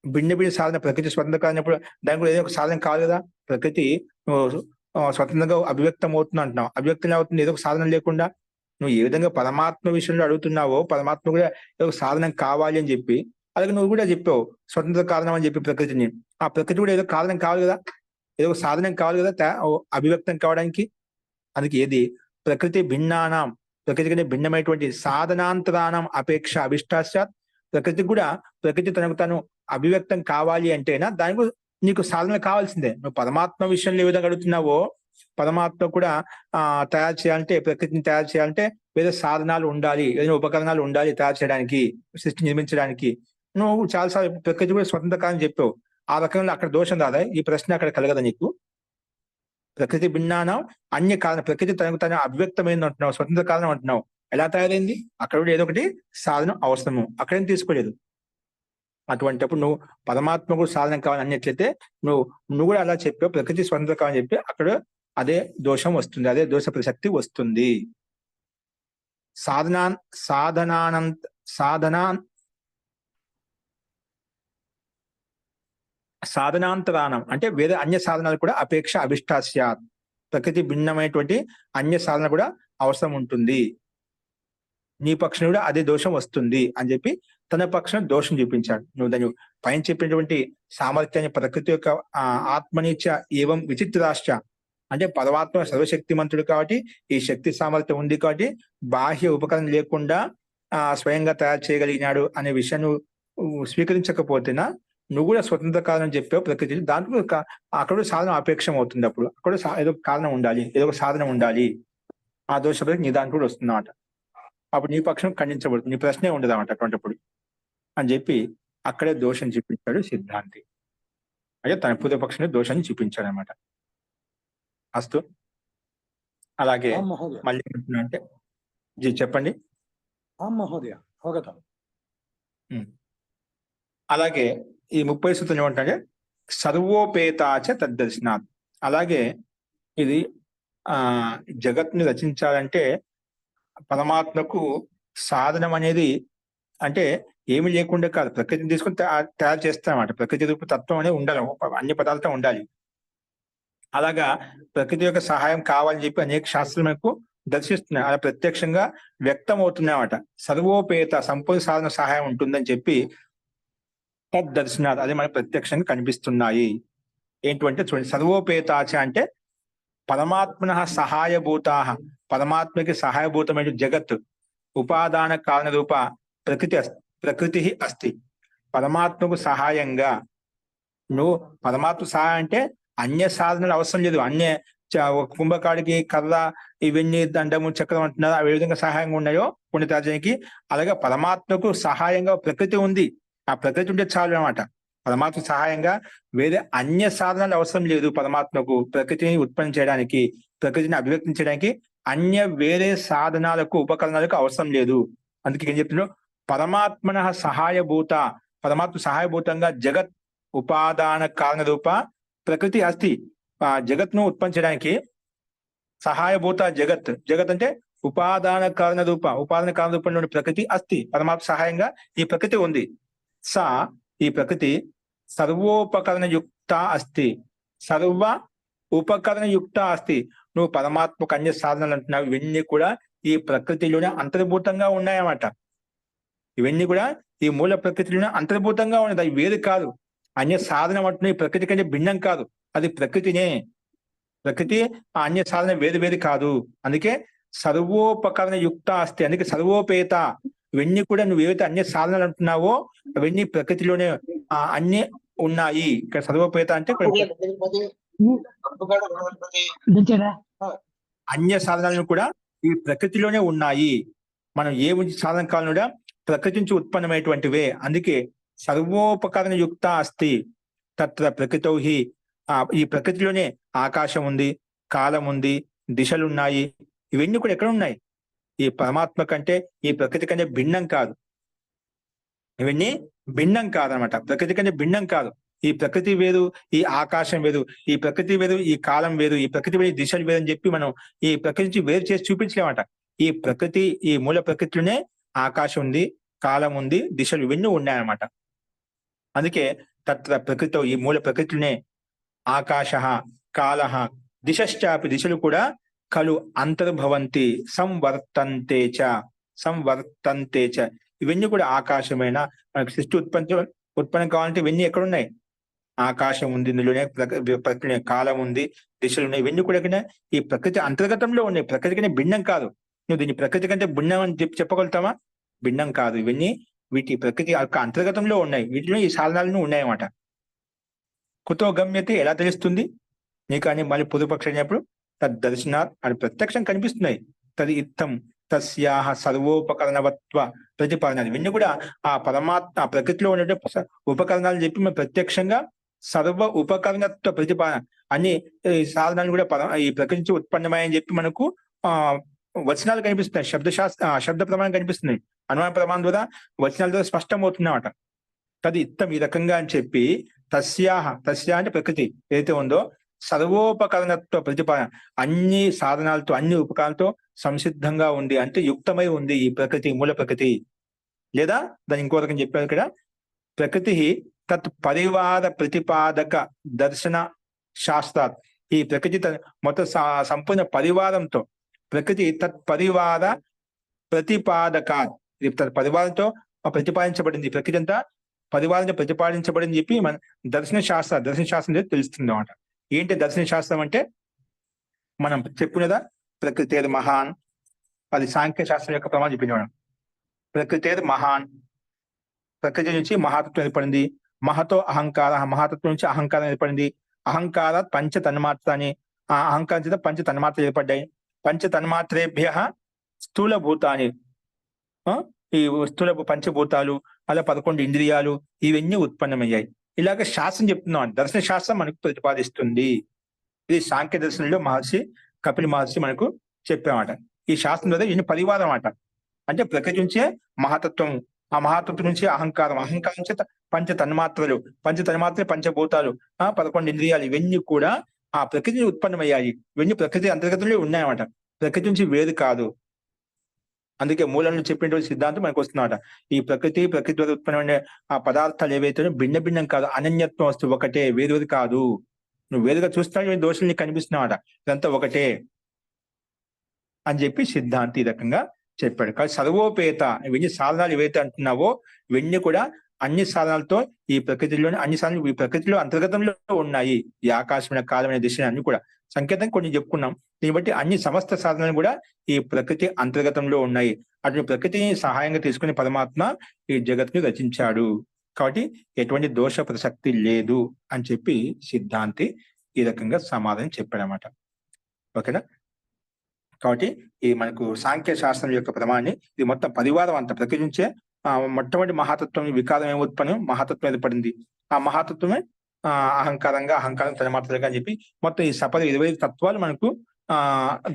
భిన్న సాధన ప్రకృతి స్వతంత్ర కారణమైనప్పుడు దానికి కూడా ఏదో ఒక సాధన కాదు కదా. ప్రకృతి స్వతంత్రంగా అభివ్యక్తం అవుతుంది అంటున్నావు. అభివ్యక్తం అవుతుంది ఏదో ఒక సాధన లేకుండా. నువ్వు ఏ విధంగా పరమాత్మ విషయంలో అడుగుతున్నావో పరమాత్మ కూడా ఏదో ఒక సాధనం కావాలి అని చెప్పి, అలాగే నువ్వు కూడా చెప్పావు స్వతంత్ర కారణం అని చెప్పి ప్రకృతిని. ఆ ప్రకృతి కూడా ఏదో కారణం కావాలి కదా, ఏదో ఒక సాధనం కావాలి కదా అభివ్యక్తం కావడానికి. అందుకే ఏది ప్రకృతి భిన్నానం, ప్రకృతి కంటే భిన్నమైనటువంటి సాధనాంతరానం అపేక్ష అభిష్టాశ్చాత్. ప్రకృతి తనకు తను అభివ్యక్తం కావాలి అంటేనా దానికి నీకు సాధన కావాల్సిందే. నువ్వు పరమాత్మ విషయంలో ఏ విధంగా అడుగుతున్నావో పరమాత్మ కూడా తయారు చేయాలంటే, ప్రకృతిని తయారు చేయాలంటే వేరే సాధనాలు ఉండాలి, ఏదైనా ఉపకరణాలు ఉండాలి తయారు చేయడానికి, సృష్టి నిర్మించడానికి. నువ్వు చాలాసార్లు ప్రకృతి కూడా స్వతంత్ర కారణం చెప్పావు. ఆ రకంలో అక్కడ దోషం రాదా? ఈ ప్రశ్న అక్కడ కలగదా నీకు? ప్రకృతి భిన్నానం అన్య కారణం. ప్రకృతి తనకు తను అవ్యక్తమైంది అంటున్నావు, స్వతంత్ర కారణం అంటున్నావు. ఎలా తయారైంది? అక్కడ కూడా ఏదో ఒకటి సాధనం అవసరము, అక్కడేం తీసుకోలేదు. అటువంటిప్పుడు నువ్వు పరమాత్మకు సాధనం కావాలని అన్నట్లయితే నువ్వు కూడా అలా చెప్పావు, ప్రకృతి స్వతంత్ర కావాలని చెప్పి అక్కడ అదే దోషం వస్తుంది, అదే దోష ప్రసక్తి వస్తుంది. సాధనాంతరానం అంటే వేరే అన్య సాధనాలు కూడా అపేక్ష అభిష్టాస్యాత్. ప్రకృతి భిన్నమైనటువంటి అన్య సాధన కూడా అవసరం ఉంటుంది. నీ పక్షం కూడా అదే దోషం వస్తుంది అని చెప్పి తన పక్షం దోషం చూపించాడు. నువ్వు దాన్ని పైన చెప్పినటువంటి సామర్థ్యాన్ని ప్రకృతి యొక్క ఆత్మనిచ్చ ఏవం విచిత్రాశ్చ అంటే పరమాత్మ సర్వశక్తిమంతుడు కాబట్టి ఈ శక్తి సామర్థ్యం ఉంది కాబట్టి బాహ్య ఉపకరణం లేకుండా స్వయంగా తయారు చేయగలిగినాడు అనే విషయాన్ని స్వీకరించకపోతేనా నువ్వు కూడా స్వతంత్ర కారణం చెప్పావు ప్రకృతి. దాంట్లో అక్కడ సాధన అపేక్షం అవుతుంది. అప్పుడు అక్కడ ఏదో కారణం ఉండాలి, ఏదో ఒక సాధనం ఉండాలి. ఆ దోష నీ దాంట్లో కూడా వస్తుందన్నమాట. అప్పుడు నీ పక్షం ఖండించబడుతుంది, నీ ప్రశ్నే ఉండదు అన్నమాట అటువంటిప్పుడు అని చెప్పి అక్కడే దోషం చూపించాడు సిద్ధాంతి. అయ్యా తన పూర్వపక్షాన్ని దోషాన్ని చూపించాడు అనమాట. అస్తు. అలాగే మళ్ళీ అంటే చెప్పండి. అలాగే ఈ 30 సూత్రం ఏమంటే సర్వోపేతాచ తద్దర్శనాత్. అలాగే ఇది జగత్ని రచించాలంటే పరమాత్మకు సాధనం అనేది అంటే ఏమి లేకుండా కాదు, ప్రకృతిని తీసుకుని తయారు చేస్తామన్నమాట. ప్రకృతి రూప తత్వం అనేది ఉండాలి, అన్ని పదార్థం ఉండాలి. అలాగా ప్రకృతి యొక్క సహాయం కావాలని చెప్పి అనేక శాస్త్రాలు మనకు దర్శిస్తున్నాయి, అలా ప్రత్యక్షంగా వ్యక్తం అవుతున్నాయన్నమాట. సర్వోపేత సంపూర్ణ సాధన సహాయం ఉంటుందని చెప్పి తద్దర్శనాలు అది మనకు ప్రత్యక్షంగా కనిపిస్తున్నాయి. ఏంటంటే చూడండి, సర్వోపేతాచ అంటే పరమాత్మన సహాయభూతా, పరమాత్మకి సహాయభూతమైన జగత్ ఉపాదాన కారణ రూప ప్రకృతి అస్తి. పరమాత్మకు సహాయంగా నువ్వు పరమాత్మ సహాయం అంటే అన్య సాధనలు అవసరం లేదు. కుంభకాడికి కర్ర ఇవన్నీ దండము చక్రం అంటున్నారు, అవి ఏ విధంగా సహాయంగా ఉన్నాయో పుణ్యతార్జనకి. అలాగే పరమాత్మకు సహాయంగా ప్రకృతి ఉంది. ఆ ప్రకృతి ఉంటే చాలు అనమాట. పరమాత్మ సహాయంగా వేరే అన్య సాధనాలు అవసరం లేదు. పరమాత్మకు ప్రకృతిని ఉత్పన్నం చేయడానికి, ప్రకృతిని అభివ్యక్తించడానికి అన్య వేరే సాధనాలకు, ఉపకరణాలకు అవసరం లేదు. అందుకే ఏం చెప్తున్నాడు, పరమాత్మన సహాయభూత, పరమాత్మ సహాయభూతంగా జగత్ ఉపాదాన కారణ రూప ప్రకృతి అస్తి. ఆ జగత్ను ఉత్పన్నం చేయడానికి సహాయభూత జగత్, జగత్ అంటే ఉపాదాన కారణ రూప, ఉపాదాన కారణ రూపంలోని ప్రకృతి అస్తి. పరమాత్మ సహాయంగా ఈ ప్రకృతి ఉంది. సా ఈ ప్రకృతి సర్వోపకరణ యుక్త అస్తి. సర్వ ఉపకరణ యుక్త అస్తి. నువ్వు పరమాత్మకు అన్య సాధనలు అంటున్నావు, ఇవన్నీ కూడా ఈ ప్రకృతిలోనే అంతర్భూతంగా ఉన్నాయన్నమాట. ఇవన్నీ కూడా ఈ మూల ప్రకృతిలోనే అంతర్భూతంగా ఉన్నది, అవి వేరు కాదు. అన్య సాధనం అంటున్న ఈ ప్రకృతి కంటే భిన్నం కాదు, అది ప్రకృతినే. ప్రకృతి ఆ అన్య సాధన వేరు వేరు కాదు. అందుకే సర్వోపకరణ యుక్త అస్తి. అందుకే సర్వోపేత. ఇవన్నీ కూడా నువ్వు ఏవైతే అన్య సాధనలు అంటున్నావో అవన్నీ ప్రకృతిలోనే అన్ని ఉన్నాయి. ఇక్కడ సర్వోపేత అంటే అన్య సాధనాలను కూడా ఈ ప్రకృతిలోనే ఉన్నాయి. మనం ఏ సాధన కాలం కూడా ప్రకృతి నుంచి ఉత్పన్నమైనటువంటివే. అందుకే సర్వోపకరణ యుక్త అస్తి తత్ర ప్రకృతౌ హి. ఈ ప్రకృతిలోనే ఆకాశం ఉంది, కాలం ఉంది, దిశలున్నాయి. ఇవన్నీ కూడా ఎక్కడ ఉన్నాయి? ఈ పరమాత్మ కంటే, ఈ ప్రకృతి కంటే భిన్నం కాదు. ఇవన్నీ భిన్నం కాదనమాట. ప్రకృతి కంటే భిన్నం కాదు. ఈ ప్రకృతి వేరు, ఈ ఆకాశం వేరు, ఈ ప్రకృతి వేరు, ఈ కాలం వేరు, ఈ ప్రకృతి వేరు, ఈ దిశలు వేరు అని చెప్పి మనం ఈ ప్రకృతి నుంచి వేరు చేసి చూపించలేమట. ఈ ప్రకృతి, ఈ మూల ప్రకృతిలోనే ఆకాశం ఉంది, కాలం ఉంది, దిశలు ఇవన్నీ ఉన్నాయన్నమాట. అందుకే తత్ర ప్రకృతితో, ఈ మూల ప్రకృతిలోనే ఆకాశ, కాల, దిశశ్చాపి, దిశలు కూడా కలు అంతర్భవంతి సంవర్తంతే చ. ఇవన్నీ కూడా ఆకాశమైన మనకి సృష్టి ఉత్పన్నం కావాలంటే ఇవన్నీ ఎక్కడున్నాయి? ఆకాశం ఉంది, ఇందులోనే ప్రకృతి, కాలం ఉంది, దిశలు ఉన్నాయి. ఇవన్నీ కూడా ఈ ప్రకృతి అంతర్గతంలో ఉన్నాయి. ప్రకృతి కంటే భిన్నం కాదు. నువ్వు దీన్ని ప్రకృతి కంటే భిన్నం అని చెప్పగలుగుతావా? భిన్నం కాదు. ఇవన్నీ వీటి ప్రకృతి యొక్క అంతర్గతంలో ఉన్నాయి. వీటిలో ఈ సాధనాలను ఉన్నాయన్నమాట. కుతో గమ్యతే, ఎలా తెలుస్తుంది నీకు అని మళ్ళీ పూర్వపక్షం అయినప్పుడు తద్దర్శనాత్ అని ప్రత్యక్షం కనిపిస్తున్నాయి. తది ఇత్తం తస్యాహ సర్వోపకరణవత్వ ప్రతిపాదన. ఇవన్నీ కూడా ఆ పరమాత్మ ప్రకృతిలో ఉండే ఉపకరణాలు చెప్పి మనం ప్రత్యక్షంగా సర్వ ఉపకరణత్వ ప్రతిపాదన అన్ని సాధనాలు కూడా ఈ ప్రకృతి నుంచి ఉత్పన్నమని చెప్పి మనకు వచనాలు కనిపిస్తున్నాయి. శబ్ద ప్రమాణం కనిపిస్తున్నాయి. అనుమాన ప్రమాణం ద్వారా వచనాల ద్వారా స్పష్టమవుతున్నమాట. తది ఇత్తం ఈ రకంగా అని చెప్పి తస్యా అంటే ప్రకృతి ఏదైతే ఉందో సర్వోపకరణత్వ ప్రతిపాదన, అన్ని సాధనాలతో, అన్ని ఉపకరణాలతో సంసిద్ధంగా ఉంది, అంటే యుక్తమై ఉంది ఈ ప్రకృతి, మూల ప్రకృతి. లేదా దాని ఇంకో రకం చెప్పారు ఇక్కడ, ప్రకృతి తత్ పరివార ప్రతిపాదక దర్శన శాస్త్రాత్. ఈ ప్రకృతి మొత్తం సంపూర్ణ పరివారంతో, ప్రకృతి తత్ పరివార ప్రతిపాదకాత్, తత్ పరివారంతో ప్రతిపాదించబడింది. ప్రకృతి అంతా పరివారంతో ప్రతిపాదించబడింది చెప్పి మన దర్శన శాస్త్రం తెలుస్తుంది అన్నమాట. ఏంటి దర్శన శాస్త్రం అంటే? మనం చెప్పినదా ప్రకృతి మహాన్, అది సాంఖ్య శాస్త్రం యొక్క ప్రమాణం చెప్పింది మనం. ప్రకృతి మహాన్, ప్రకృతి నుంచి మహాతత్వం ఏర్పడింది. మహతో అహంకార, మహాతత్వం నుంచి అహంకారం ఏర్పడింది. అహంకార పంచ తన్మాత్రాన్ని, ఆ అహంకారం చేత పంచ తన్మాత్రలు ఏర్పడ్డాయి. పంచ తన్మాత్రేభ్య స్థూలభూతాన్ని, ఈ స్థూల పంచభూతాలు, అలా 11 ఇంద్రియాలు, ఇవన్నీ ఉత్పన్నమయ్యాయి. ఇలాగ శాస్త్రం చెప్తున్నాం. దర్శన శాస్త్రం మనకు ప్రతిపాదిస్తుంది. ఇది సాంఖ్య దర్శనంలో కపిల మహర్షి మనకు చెప్పామాట. ఈ శాస్త్రం ద్వారా ఇన్ని పరివారం అన్నమాట. అంటే ప్రకృతి నుంచే మహాతత్వం, ఆ మహాతత్వం నుంచి అహంకారం, అహంకారం నుంచి పంచ తన్మాత్రలు, పంచభూతాలు, 11 ఇంద్రియాలు, ఇవన్నీ కూడా ఆ ప్రకృతి ఉత్పన్నమయ్యాయి. ఇవన్నీ ప్రకృతి అంతర్గతంలో ఉన్నాయన్నమాట. ప్రకృతి నుంచి వేరు కాదు. అందుకే మూలంలో చెప్పినటువంటి సిద్ధాంతం మనకు వస్తున్నమాట. ఈ ప్రకృతి ద్వారా ఉత్పన్నమైన ఆ పదార్థాలు ఏవైతే భిన్న భిన్నం కాదు, అనన్యత్వం వస్తువు ఒకటే, వేరు కాదు. నువ్వు వేరుగా చూస్తున్నావు, దోషులు నీకు కనిపిస్తున్నావట, ఇదంతా ఒకటే అని చెప్పి సిద్ధాంతి ఈ రకంగా చెప్పాడు. కానీ సర్వోపేత, ఇవన్నీ సాధనాలు ఏవైతే అంటున్నావో ఇవన్నీ కూడా అన్ని సాధనాలతో ఈ ప్రకృతిలోనే, అన్ని సాధనాలు ఈ ప్రకృతిలో అంతర్గతంలో ఉన్నాయి. ఈ ఆకాశమైన, కాలమైన, దిశ అన్ని కూడా సంకేతం కొన్ని చెప్పుకున్నాం. దీన్ని బట్టి అన్ని సమస్త సాధనాలు కూడా ఈ ప్రకృతి అంతర్గతంలో ఉన్నాయి. అటువంటి ప్రకృతిని సహాయంగా తీసుకుని పరమాత్మ ఈ జగత్ని రచించాడు. కాబట్టి ఎటువంటి దోష ప్రసక్తి లేదు అని చెప్పి సిద్ధాంతి ఈ రకంగా సమాధానం చెప్పాడనమాట. ఓకేనా? కాబట్టి ఈ మనకు సాంఖ్య శాస్త్రం యొక్క ప్రమాణాన్ని ఇది మొత్తం పరివారం అంతా ప్రకృతి నుంచే మొట్టమొదటి మహాతత్వం వికారం ఏమి ఉత్పన్నం మహాతత్వం ఏర్పడింది. ఆ మహాతత్వమే అహంకారం తన్మాత్రలుగా అని చెప్పి మొత్తం ఈ సపద 25 తత్వాలు మనకు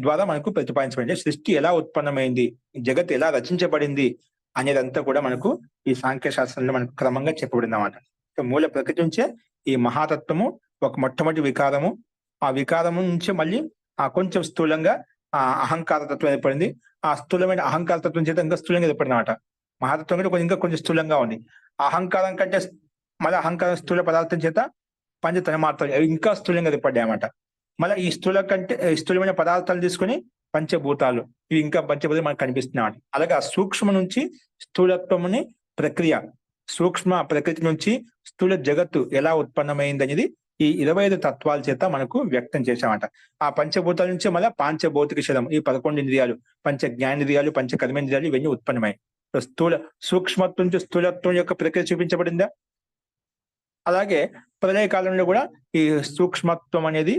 ద్వారా మనకు ప్రతిపాదించబడింది. సృష్టి ఎలా ఉత్పన్నమైంది, జగత్ ఎలా రచించబడింది అనేదంతా కూడా మనకు ఈ సాంఖ్య శాస్త్రంలో మనకు క్రమంగా చెప్పబడింది అన్నమాట. మూల ప్రకృతి నుంచే ఈ మహాతత్వము ఒక మొట్టమొదటి వికారము, ఆ వికారము నుంచి మళ్ళీ కొంచెం స్థూలంగా అహంకార తత్వం ఏర్పడింది. ఆ స్థూలమైన అహంకార తత్వం చేత ఇంకా స్థూలంగా ఏర్పడింది అన్నమాట. మహాతత్వం కంటే ఇంకా కొంచెం స్థూలంగా ఉంది. అహంకారం కంటే మళ్ళీ అహంకారం స్థూల పదార్థం చేత పంచ తన్మాత్రలు అవి ఇంకా స్థూలంగా ఏర్పడ్డాయి అన్నమాట. మళ్ళీ ఈ స్థూలమైన పదార్థాలు తీసుకుని పంచభూతాలు ఇవి ఇంకా పంచభూతాలు మనకు కనిపిస్తున్నాయి. అలాగే ఆ సూక్ష్మ నుంచి స్థూలత్వముని ప్రక్రియ, సూక్ష్మ ప్రకృతి నుంచి స్థూల జగత్తు ఎలా ఉత్పన్నమైంది అనేది ఈ 25 తత్వాల చేత మనకు వ్యక్తం చేశామంట. ఆ పంచభూతాల నుంచి మళ్ళీ పాంచభౌతిక శరీరం, ఈ 11 ఇంద్రియాలు, పంచ జ్ఞానేంద్రియాలు, పంచ కర్మేంద్రియాలు ఇవన్నీ ఉత్పన్నమై సూక్ష్మత్వం నుంచి స్థూలత్వం యొక్క ప్రక్రియ చూపించబడిందా. అలాగే ప్రళయ కాలంలో కూడా ఈ సూక్ష్మత్వం అనేది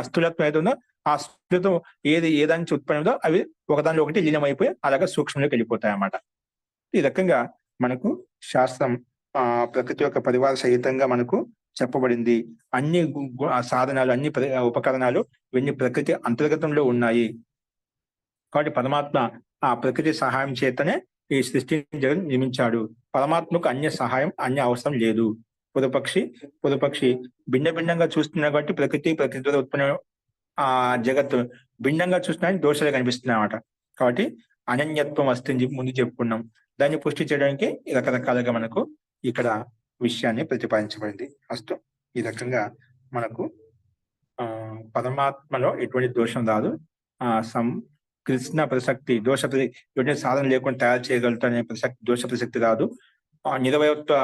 స్థూలత్వం ఏదో ఉందో ఆ స్థూలత్వం ఏ దాని నుంచి ఉత్పన్నదో అవి ఒకదానిలో ఒకటి లీనమైపోయి అలాగే సూక్ష్మంలోకి వెళ్ళిపోతాయి అన్నమాట. ఈ రకంగా మనకు శాస్త్రం ప్రకృతి యొక్క పరివార సహితంగా మనకు చెప్పబడింది. అన్ని సాధనాలు, అన్ని ఉపకరణాలు ఇవన్నీ ప్రకృతి అంతర్గతంలో ఉన్నాయి. కాబట్టి పరమాత్మ ఆ ప్రకృతి సహాయం చేతనే ఈ సృష్టిని జగన్ నిర్మించాడు. పరమాత్మకు అన్య సహాయం అన్య అవసరం లేదు. పురపక్షి భిన్నంగా చూస్తున్నారు కాబట్టి ప్రకృతి ద్వారా ఉత్పన్న జగత్తు భిన్నంగా చూస్తున్నాయని దోషాలు కనిపిస్తున్నాయి అన్నమాట. కాబట్టి అనన్యత్వం వస్తుంది ముందు చెప్పుకున్నాం. దాన్ని పుష్టి చేయడానికి రకరకాలుగా మనకు ఇక్కడ విషయాన్ని ప్రతిపాదించబడింది. అస్తు ఈ రకంగా మనకు పరమాత్మలో ఎటువంటి దోషం రాదు. కృష్ణ ప్రసక్తి ఎటువంటి సాధన లేకుండా తయారు చేయగలుగుతానే దోష ప్రసక్తి రాదు. నిరవయత్వ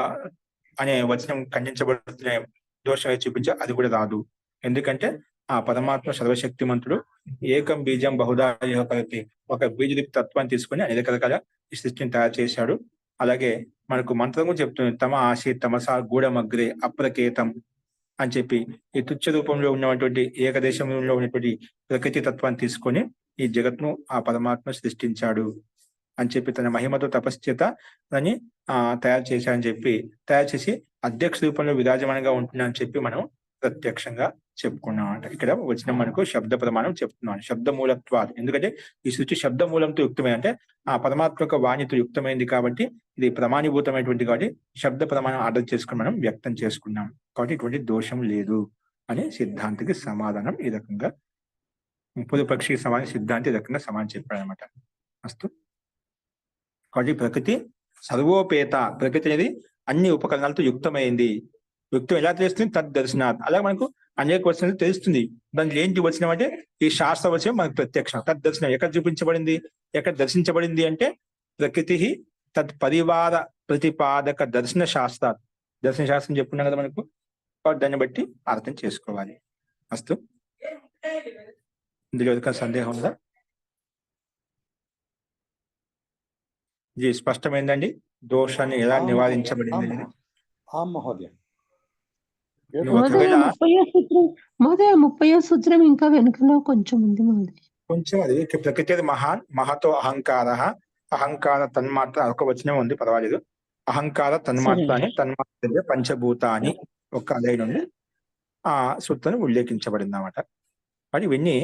అనే వచనం ఖండించబడుతున్న దోషం చూపించే అది కూడా రాదు. ఎందుకంటే ఆ పరమాత్మ సర్వశక్తిమంతుడు. ఏకం బీజం బహుధా ప్రగతి, ఒక బీజదీప్ తత్వాన్ని తీసుకుని అనేక రకాల ఈ సృష్టిని తయారు చేశాడు. అలాగే మనకు మంత్రం కూడా చెప్తుంది, తమ ఆశి తమసా గూఢమగ్రే అప్రకేతం అని చెప్పి ఈ తుచ్చ రూపంలో ఉన్నటువంటి ఏకదేశంలో ఉన్నటువంటి ప్రకృతి తత్వాన్ని తీసుకొని ఈ జగత్ను ఆ పరమాత్మ సృష్టించాడు అని చెప్పి తన మహిమతో తపశ్చేత దాన్ని తయారు చేసి అధ్యక్ష రూపంలో విరాజమానంగా ఉంటుందని చెప్పి మనం ప్రత్యక్షంగా చెప్పుకున్నాం అంట. ఇక్కడ వచ్చిన మనకు శబ్ద ప్రమాణం చెప్తున్నాను, శబ్ద మూలత్వాలు. ఎందుకంటే ఈ సృష్టి శబ్ద మూలంతో యుక్తమే, అంటే ఆ పరమాత్మ యొక్క వాణితో యుక్తమైంది కాబట్టి ఇది ప్రమాణీభూతమైనటువంటి కాబట్టి శబ్ద ప్రమాణం ఆర్డర్ చేసుకుని మనం వ్యక్తం చేసుకున్నాం. కాబట్టి ఇటువంటి దోషం లేదు అని సిద్ధాంతికి సమాధానం ఈ రకంగా, పూర్వపక్షికి సమాధానం సిద్ధాంతి ఈ రకంగా సమాధానం చెప్పాడు అనమాట. అస్తు. కాబట్టి ప్రకృతి సర్వోపేత, ప్రకృతి అనేది అన్ని ఉపకరణాలతో యుక్తమైంది. యుక్తం ఎలా తెలుస్తుంది? తద్దర్శనాత్. అలాగే మనకు అనేక వచనాలు తెలుస్తుంది. దాంట్లో ఏంటి వచనం అంటే ఈ శాస్త్ర వచనం మనకు ప్రత్యక్షం. తద్దర్శనం ఎక్కడ చూపించబడింది, ఎక్కడ దర్శించబడింది అంటే ప్రకృతి తత్ పరివార ప్రతిపాదక దర్శన శాస్త్రాత్. దర్శన శాస్త్రం చెప్పుకున్నాం కదా మనకు, దాన్ని బట్టి అర్థం చేసుకోవాలి. అస్తు. ఇందులో ఏదైనా సందేహం ఉందా? ఇది స్పష్టమైందండి దోషాన్ని ఎలా నివారించబడింది. మహోదయ 30వ సూత్రం ఇంకా వెనుకలో కొంచెం ఉంది మహోదయ. కొంచెం అది ప్రకృతి మహాన్ మహతో అహంకార తన్మాత్ర ఒక వచనం ఉంది, పర్వాలేదు. అహంకార తన్మాత్ర అని తన్మాత్ర పంచభూత అని ఒక అధ్యాయం నుండి ఆ సూత్రం ఉల్లేఖించబడింది అన్నమాట. మరి ఇవన్నీ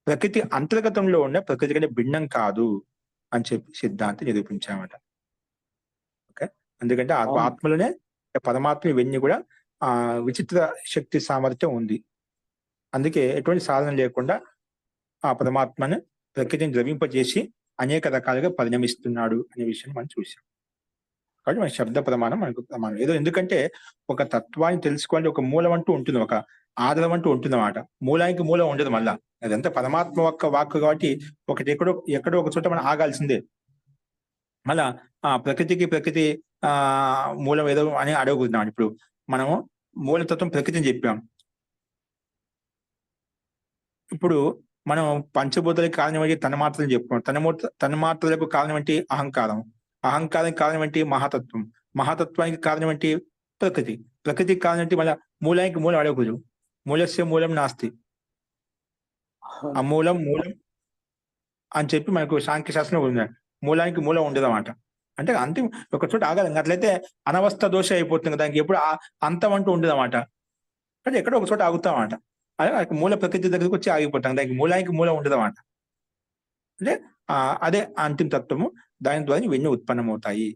ప్రకృతి అంతర్గతంలో ఉన్న ప్రకృతి కంటే భిన్నం కాదు అని చెప్పి సిద్ధాంతి నిరూపించామట. ఓకే, ఎందుకంటే ఆత్మలోనే పరమాత్మ ఇవన్నీ కూడా విచిత్ర శక్తి సామర్థ్యం ఉంది. అందుకే ఎటువంటి సాధన లేకుండా ఆ పరమాత్మను ప్రకృతిని ద్రవింపజేసి అనేక రకాలుగా పరిణమిస్తున్నాడు అనే విషయాన్ని మనం చూసాం. కాబట్టి మన శబ్ద ప్రమాణం మనకు ప్రమాణం ఏదో, ఎందుకంటే ఒక తత్వాన్ని తెలుసుకోవాలి, ఒక మూలం అంటూ ఉంటుంది, ఒక ఆధారం అంటూ ఉంటుంది అన్నమాట. మూలానికి మూలం ఉండదు. మళ్ళా అదంతా పరమాత్మ యొక్క వాక్కు కాబట్టి ఒకటి ఎక్కడో ఒక చోట మనం ఆగాల్సిందే. మళ్ళా ప్రకృతి మూలం ఏదో అని అడగకున్నాం. ఇప్పుడు మనము మూలతత్వం ప్రకృతిని చెప్పాం. ఇప్పుడు మనం పంచభూతాలకు కారణం ఏంటి? తన్మాత్రలు చెప్పుకున్నాం. తన్మాత్రలకు కారణం ఏంటి? అహంకారానికి కారణం ఏంటి? మహాతత్వానికి కారణం ఏంటి? ప్రకృతికి కారణం ఏంటి? మళ్ళీ మూలానికి మూలం అడగకూడదు. మూలస్య మూలం నాస్తి. ఆ మూలం అని చెప్పి మనకు సాంఖ్యశాస్త్రంలో ఉంది. మూలానికి మూలం ఉండదన్నమాట. అంటే అంతిమ ఒక చోట ఆగాలి. అట్లయితే అనవస్థ దోష అయిపోతుంది. దానికి ఎప్పుడు అంతం అంటూ ఉండదన్నమాట. అంటే ఎక్కడో ఒక చోట ఆగుతామన్నమాట. అదే మూల ప్రకృతి దగ్గరికి వచ్చి ఆగిపోతాం. దానికి మూలానికి మూలం ఉండదన్నమాట. అంటే అదే అంతిమ తత్వము. దాని ద్వారా ఇవన్నీ ఉత్పన్నమవుతాయి.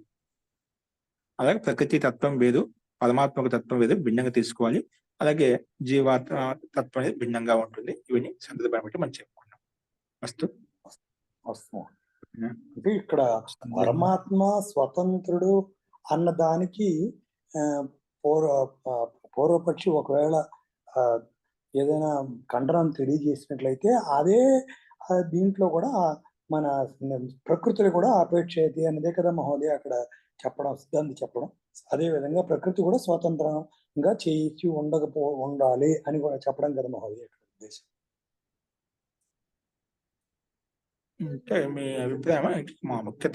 అలాగే ప్రకృతి తత్వం వేరు, పరమాత్మక తత్వం వేరు, భిన్నంగా తీసుకోవాలి. అలాగే జీవాత్మ తత్వం అనేది భిన్నంగా ఉంటుంది. ఇవన్నీ సందర్భాన్ని బట్టి మనం చెప్పుకున్నాం. అంటే ఇక్కడ పరమాత్మ స్వతంత్రుడు అన్న దానికి పూర్వపక్షి ఒకవేళ ఏదైనా ఖండనం తెలియజేసినట్లయితే అదే దీంట్లో కూడా మన ప్రకృతిలో కూడా అపేక్షయతి అనేదే కదా మహోదయ అక్కడ చెప్పడం, సిద్ధాంతి చెప్పడం. అదే విధంగా ప్రకృతి కూడా స్వతంత్రంగా చేయించి ఉండాలి అని కూడా చెప్పడం కదా మహోదయ అక్కడ ఉద్దేశం. అంటే మీ అభిప్రాయం మా ముఖ్య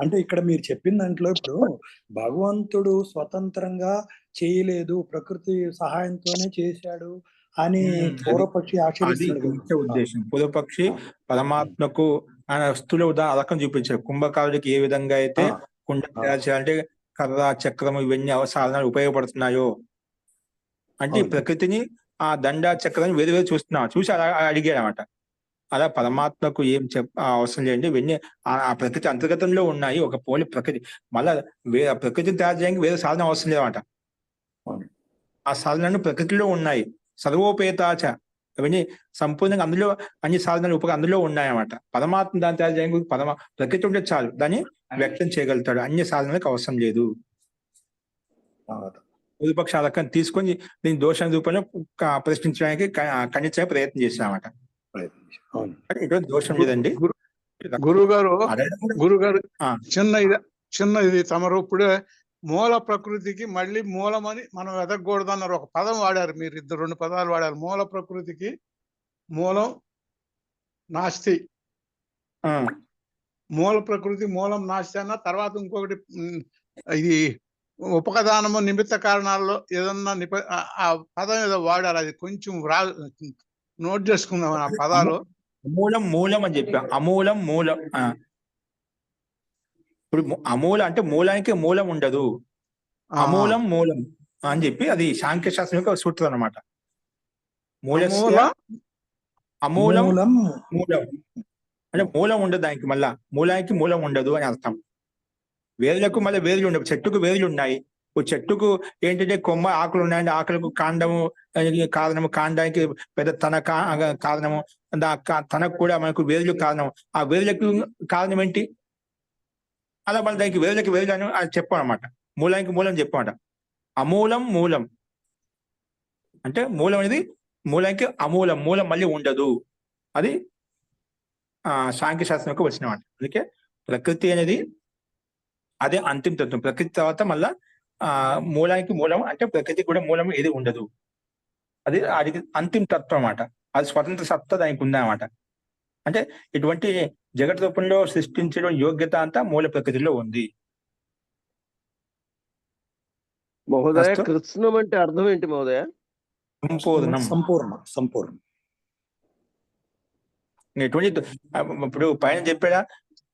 అంటే ఇక్కడ మీరు చెప్పిన దాంట్లో ఇప్పుడు భగవంతుడు స్వతంత్రంగా చేయలేదు, ప్రకృతి సహాయంతోనే చేశాడు అని పూర్వపక్షి ఆచరిస్తున్నాడు. ముఖ్య ఉద్దేశం పూర్వపక్షి పరమాత్మకు ఆయన స్థూల ఉదాహరణ చూపించారు. కుంభకారుడికి ఏ విధంగా అయితే కుండ తయారు చేయాలంటే కర్ర, చక్రము ఇవన్నీ సాధనాలు ఉపయోగపడుతున్నాయో, అంటే ప్రకృతిని ఆ దండ చక్రాన్ని వేరు వేరు చూసి అలా అడిగాడు అనమాట. అలా పరమాత్మకు ఏం అవసరం లేదండి. ఇవన్నీ ఆ ప్రకృతి అంతర్గతంలో ఉన్నాయి. ఒక పోలి ప్రకృతి మళ్ళా ప్రకృతిని తయారు చేయడానికి వేరే సాధన అవసరం లేదన్నమాట. ఆ సాధనలు ప్రకృతిలో ఉన్నాయి. సర్వోపేతాచ అవన్నీ సంపూర్ణంగా అందులో అన్ని సాధనలు అందులో ఉన్నాయన్నమాట. పరమాత్మ దాన్ని తయారు చేయడానికి ప్రకృతి ఉంటే చాలు, దాన్ని వ్యక్తం చేయగలుగుతాడు. అన్ని సాధనలకు అవసరం లేదు. ప్రతిపక్ష రకం తీసుకొని దీని దోషం రూపంలో ప్రశ్నించడానికి ఖండించడానికి ప్రయత్నం చేశామన్నమాట. ఎటువంటి దోషం లేదండి. గురుగారు చిన్న ఇది తమరు ఇప్పుడే మూల ప్రకృతికి మళ్ళీ మూలమని మనం వెతకూడదు అన్నారు. ఒక పదం వాడారు మీరు, 2 పదాలు వాడారు. మూల ప్రకృతికి మూలం నాస్తి, మూల ప్రకృతి మూలం నాస్తి అన్న తర్వాత ఇంకొకటి ఇది ఉపకదానము నిమిత్త కారణాల్లో ఏదన్నా ఆ పదం ఏదో వాడారు. అది కొంచెం నోట్ చేసుకుందాం ఆ పదాలు. మూలం అని చెప్పా. అమూలం మూలం. ఇప్పుడు అమూలం అంటే మూలానికి మూలం ఉండదు, అమూలం మూలం అని చెప్పి అది సాంఖ్య శాస్త్రం యొక్క సూత్రం అన్నమాట. అమూలం మూలం అంటే మూలం ఉండదు దానికి, మళ్ళా మూలానికి మూలం ఉండదు అని అర్థం. వేర్లకు మళ్ళీ వేర్లు ఉండవు. చెట్టుకు వేర్లు ఉన్నాయి. చెట్టుకు ఏంటంటే కొమ్మ ఆకులు ఉన్నాయండి, ఆకులకు కాండము కారణము, కాండానికి పెద్ద తన కారణము, తనకు కూడా మనకు వేర్లు కారణం. ఆ వేర్లకు కారణం ఏంటి? అలా మన దానికి వేర్లకి వేర్లు అని చెప్పామన్నమాట. మూలానికి మూలం చెప్పమాట. అమూలం మూలం అంటే మూలం అనేది మూలానికి అమూలం, మూలం మళ్ళీ ఉండదు. అది సాంఖ్య శాస్త్రం యొక్క వచ్చిన మాట. అందుకే ప్రకృతి అనేది అదే అంతిమ తత్వం. ప్రకృతి తర్వాత మళ్ళా మూలానికి మూలం అంటే ప్రకృతి కూడా మూలం ఏది ఉండదు. అది అంతిమ తత్వం అన్నమాట. అది స్వతంత్ర సత్తా దానికి ఉందన్నమాట. అంటే ఇటువంటి జగత్ రూపంలో సృష్టించడం యోగ్యత అంతా మూల ప్రకృతిలో ఉంది. మహోదయ, కృష్ణం అంటే అర్థం ఏంటి మహోదయ? సంపూర్ణం. ఎటువంటి ఇప్పుడు పైన చెప్పాడా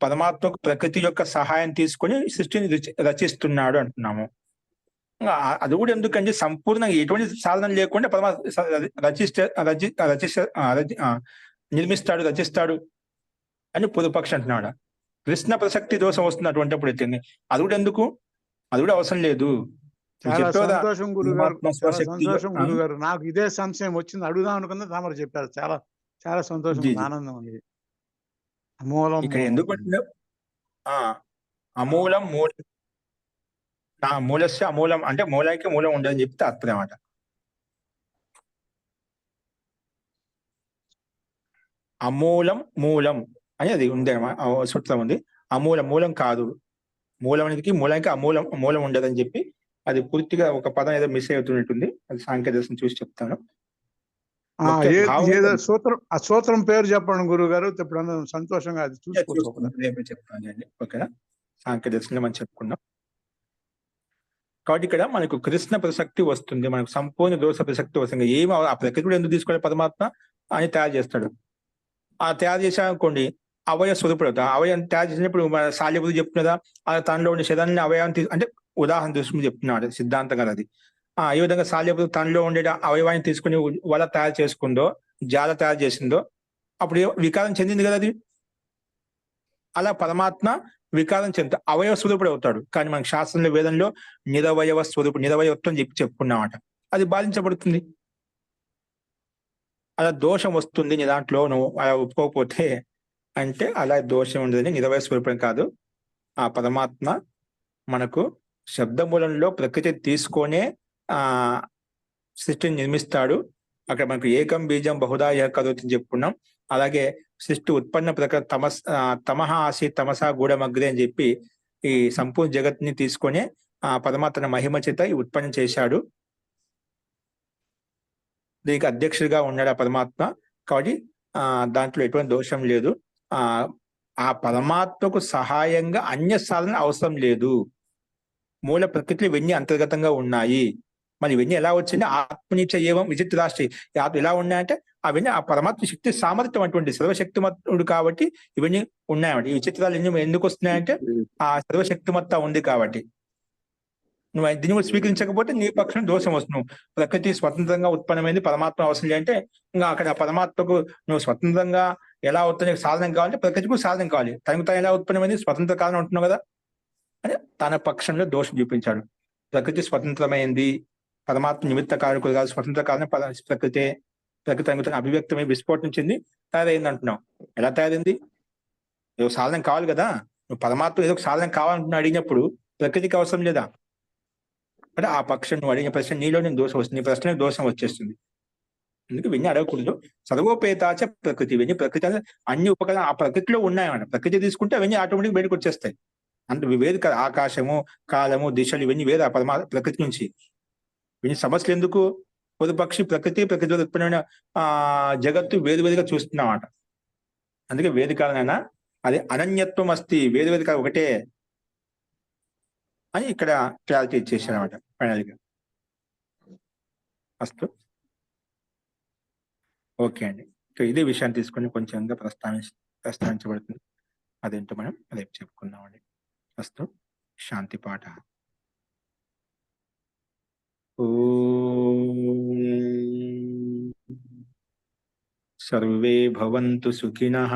పరమాత్మకు ప్రకృతి యొక్క సహాయం తీసుకొని సృష్టిని రచిస్తున్నాడు అంటున్నాము. అది కూడా ఎందుకంటే సంపూర్ణంగా ఎటువంటి సాధన లేకుండా పరమాత్మ నిర్మిస్తాడు, రచిస్తాడు అని పూర్వపక్షి అంటున్నాడు. కృష్ణ ప్రసక్తి దోషం వస్తుంది అటువంటిప్పుడు అయితే అది కూడా ఎందుకు? అది కూడా అవసరం లేదు. సంతోషం గురుగారు. నాకు ఇదే సంశయం వచ్చింది, అడుగుదాం అనుకున్నా తమరు చెప్పారు. చాలా చాలా సంతోషం, ఆనందం ఉంది. మూలం ఇక్కడ ఎందుకు అమూలం మూలం, మూలస్య అమూలం అంటే మూలానికి మూలం ఉండదని చెప్తే అర్థం అన్నమాట. అమూలం మూలం అని అది ఉంది సూత్రం ఉంది. అమూలం మూలం కాదు, మూలం అనేది మూలానికి అమూలం మూలం ఉండదని చెప్పి అది పూర్తిగా ఒక పదం ఏదో మిస్ అవుతున్నట్టుంది. అది సాంఖ్య దర్శనం చూసి చెప్తాను. సూత్రం పేరు చెప్పండి గురువు గారు, ఇప్పుడు సంతోషంగా అది చెప్తానండి. ఓకేనా? సాంఖ్య దర్శనం మనం చెప్పుకున్నాం కాబట్టి ఇక్కడ మనకు కృష్ణ ప్రసక్తి వస్తుంది, మనకు సంపూర్ణ దోష ప్రసక్తి వస్తుంది. ఏమి ఆ ప్రకృతి ఎందుకు తీసుకోవాలి పరమాత్మ అని తయారు చేస్తాడు. తయారు చేశారనుకోండి అవయవ స్వరూపుడు అవుతాడు. అవయవం తయారు చేసినప్పుడు మన సాల్యబుద్ధి చెప్తున్నదా తనలో ఉండే శరీరాన్ని అవయవాన్ని అంటే ఉదాహరణ తీసుకుని చెప్తున్నాడు సిద్ధాంతం కదా అది. ఏ విధంగా సాల్యబుద్ధి తనలో ఉండే అవయవాన్ని తీసుకుని వల తయారు చేసుకుందో, జాల తయారు చేసిందో అప్పుడు వికారం చెందింది కదా అది. అలా పరమాత్మ వికారం చెందుతా అవయవ స్వరూపుడు అవుతాడు. కానీ మనకు శాస్త్రంలో వేదంలో నిరవయవ స్వరూపుడు నిరవయవత్వం చెప్పుకున్నామట. అది బాధించబడుతుంది. అలా దోషం వస్తుంది నీ దాంట్లో నువ్వు అలా ఒప్పుకోకపోతే అంటే అలా దోషం ఉండదని నిరవయ స్వరూపం కాదు. ఆ పరమాత్మ మనకు శబ్దమూలంలో ప్రకృతి తీసుకొనే సృష్టిని నిర్మిస్తాడు. అక్కడ మనకు ఏకం బీజం బహుదా కరోతి చెప్పుకున్నాం. అలాగే సృష్టి ఉత్పన్న ప్రకృతి తమహ ఆసి తమసా గూఢమగ్రే అని చెప్పి ఈ సంపూర్ణ జగత్ని తీసుకొని పరమాత్మ మహిమ చేత ఉత్పన్నం చేశాడు. దీనికి అధ్యక్షుడిగా ఉన్నాడు ఆ పరమాత్మ. కాబట్టి దాంట్లో ఎటువంటి దోషం లేదు. ఆ పరమాత్మకు సహాయంగా అన్య సాధన అవసరం లేదు. మూల ప్రకృతిలో ఇవన్నీ అంతర్గతంగా ఉన్నాయి. మరి ఇవన్నీ ఎలా వచ్చింది? ఆత్మనీచ ఏవం విచిత్రాష్ట్రి ఎలా ఉన్నాయంటే అవన్నీ ఆ పరమాత్మ శక్తి సామర్థ్యం అటువంటి సర్వశక్తిమత్తుడు కాబట్టి ఇవన్నీ ఉన్నాయన్నమాట. ఈ విచిత్రాలు ఎన్ని ఎందుకు వస్తున్నాయంటే ఆ సర్వశక్తిమత్త ఉంది కాబట్టి. నువ్వు దీన్ని కూడా స్వీకరించకపోతే నీ పక్షం దోషం వస్తుంది. ప్రకృతి స్వతంత్రంగా ఉత్పన్నమైంది, పరమాత్మ అవసరం లేదంటే ఇంకా అక్కడ పరమాత్మకు నువ్వు స్వతంత్రంగా ఎలా అవుతుంది సాధనం కావాలంటే ప్రకృతికి సాధనం కావాలి. తనకు తాను ఎలా ఉత్పన్నమైంది స్వతంత్ర కాలం అంటున్నావు కదా అని తన పక్షంలో దోషం చూపించాడు. ప్రకృతి స్వతంత్రమైంది, పరమాత్మ నిమిత్త కారకులు కాదు, స్వతంత్ర కాలం ప్రకృతి అభివ్యక్తమై విస్ఫోటనం చెంది తయారైంది అంటున్నావు. ఎలా తయారైంది? ఏదో సాధనం కావాలి కదా. నువ్వు పరమాత్మ ఏదో సాధనం కావాలంటున్నా అడిగినప్పుడు ప్రకృతికి అవసరం లేదా అంటే ఆ పక్షం నువ్వు అడిగిన ప్రశ్న నీలో నేను దోషం వస్తుంది, నీ ప్రశ్న దోషం వచ్చేస్తుంది. అందుకే ఇవన్నీ అడగకూడదు. సర్వోపేతాచ ప్రకృతి, ఇవన్నీ ప్రకృతి అన్ని ఉపకరణాలు ఆ ప్రకృతిలో ఉన్నాయన్నమాట. ప్రకృతి తీసుకుంటే అవన్నీ ఆటోమేటిక్ బయటకు వచ్చేస్తాయి. అంటే వేరు కదా, ఆకాశము కాలము దిశలు ఇవన్నీ వేరు ఆ ప్రకృతి నుంచి. ఇవన్నీ సమస్యలు ఎందుకు? పక్షి ప్రకృతి ఉత్పన్నమైన జగత్తు వేరువేరుగా చూస్తున్నామాట. అందుకే వేరు కారణైనా అది అనన్యత్వం అస్తి, వేరు కాదు ఒకటే అని ఇక్కడ క్లారిటీ ఇచ్చేసారు అనమాట ఫైనల్ గా. అస్తు ఓకే అండి. ఇదే విషయాన్ని తీసుకొని కొంచెంగా ప్రస్తావించబడుతుంది. అదేంటో మనం రేపు చెప్పుకుందామండి. అస్తు శాంతి పాఠ. సర్వే భవంతు సుఖినః,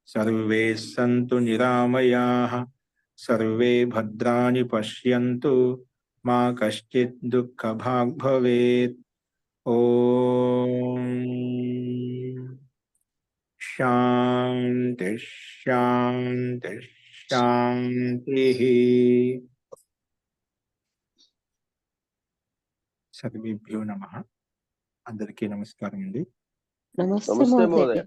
సర్వే సంతు నిరామయాః, సర్వే భద్రాణి పశ్యంతు, మా కశ్చిత్ దుఃఖభాగ్ భవేత్. ఓం శాంతి శాంతి శాంతి. సర్వేభ్యో నమః. అందరికీ నమస్కారం అండి. నమస్తే మహోదయ.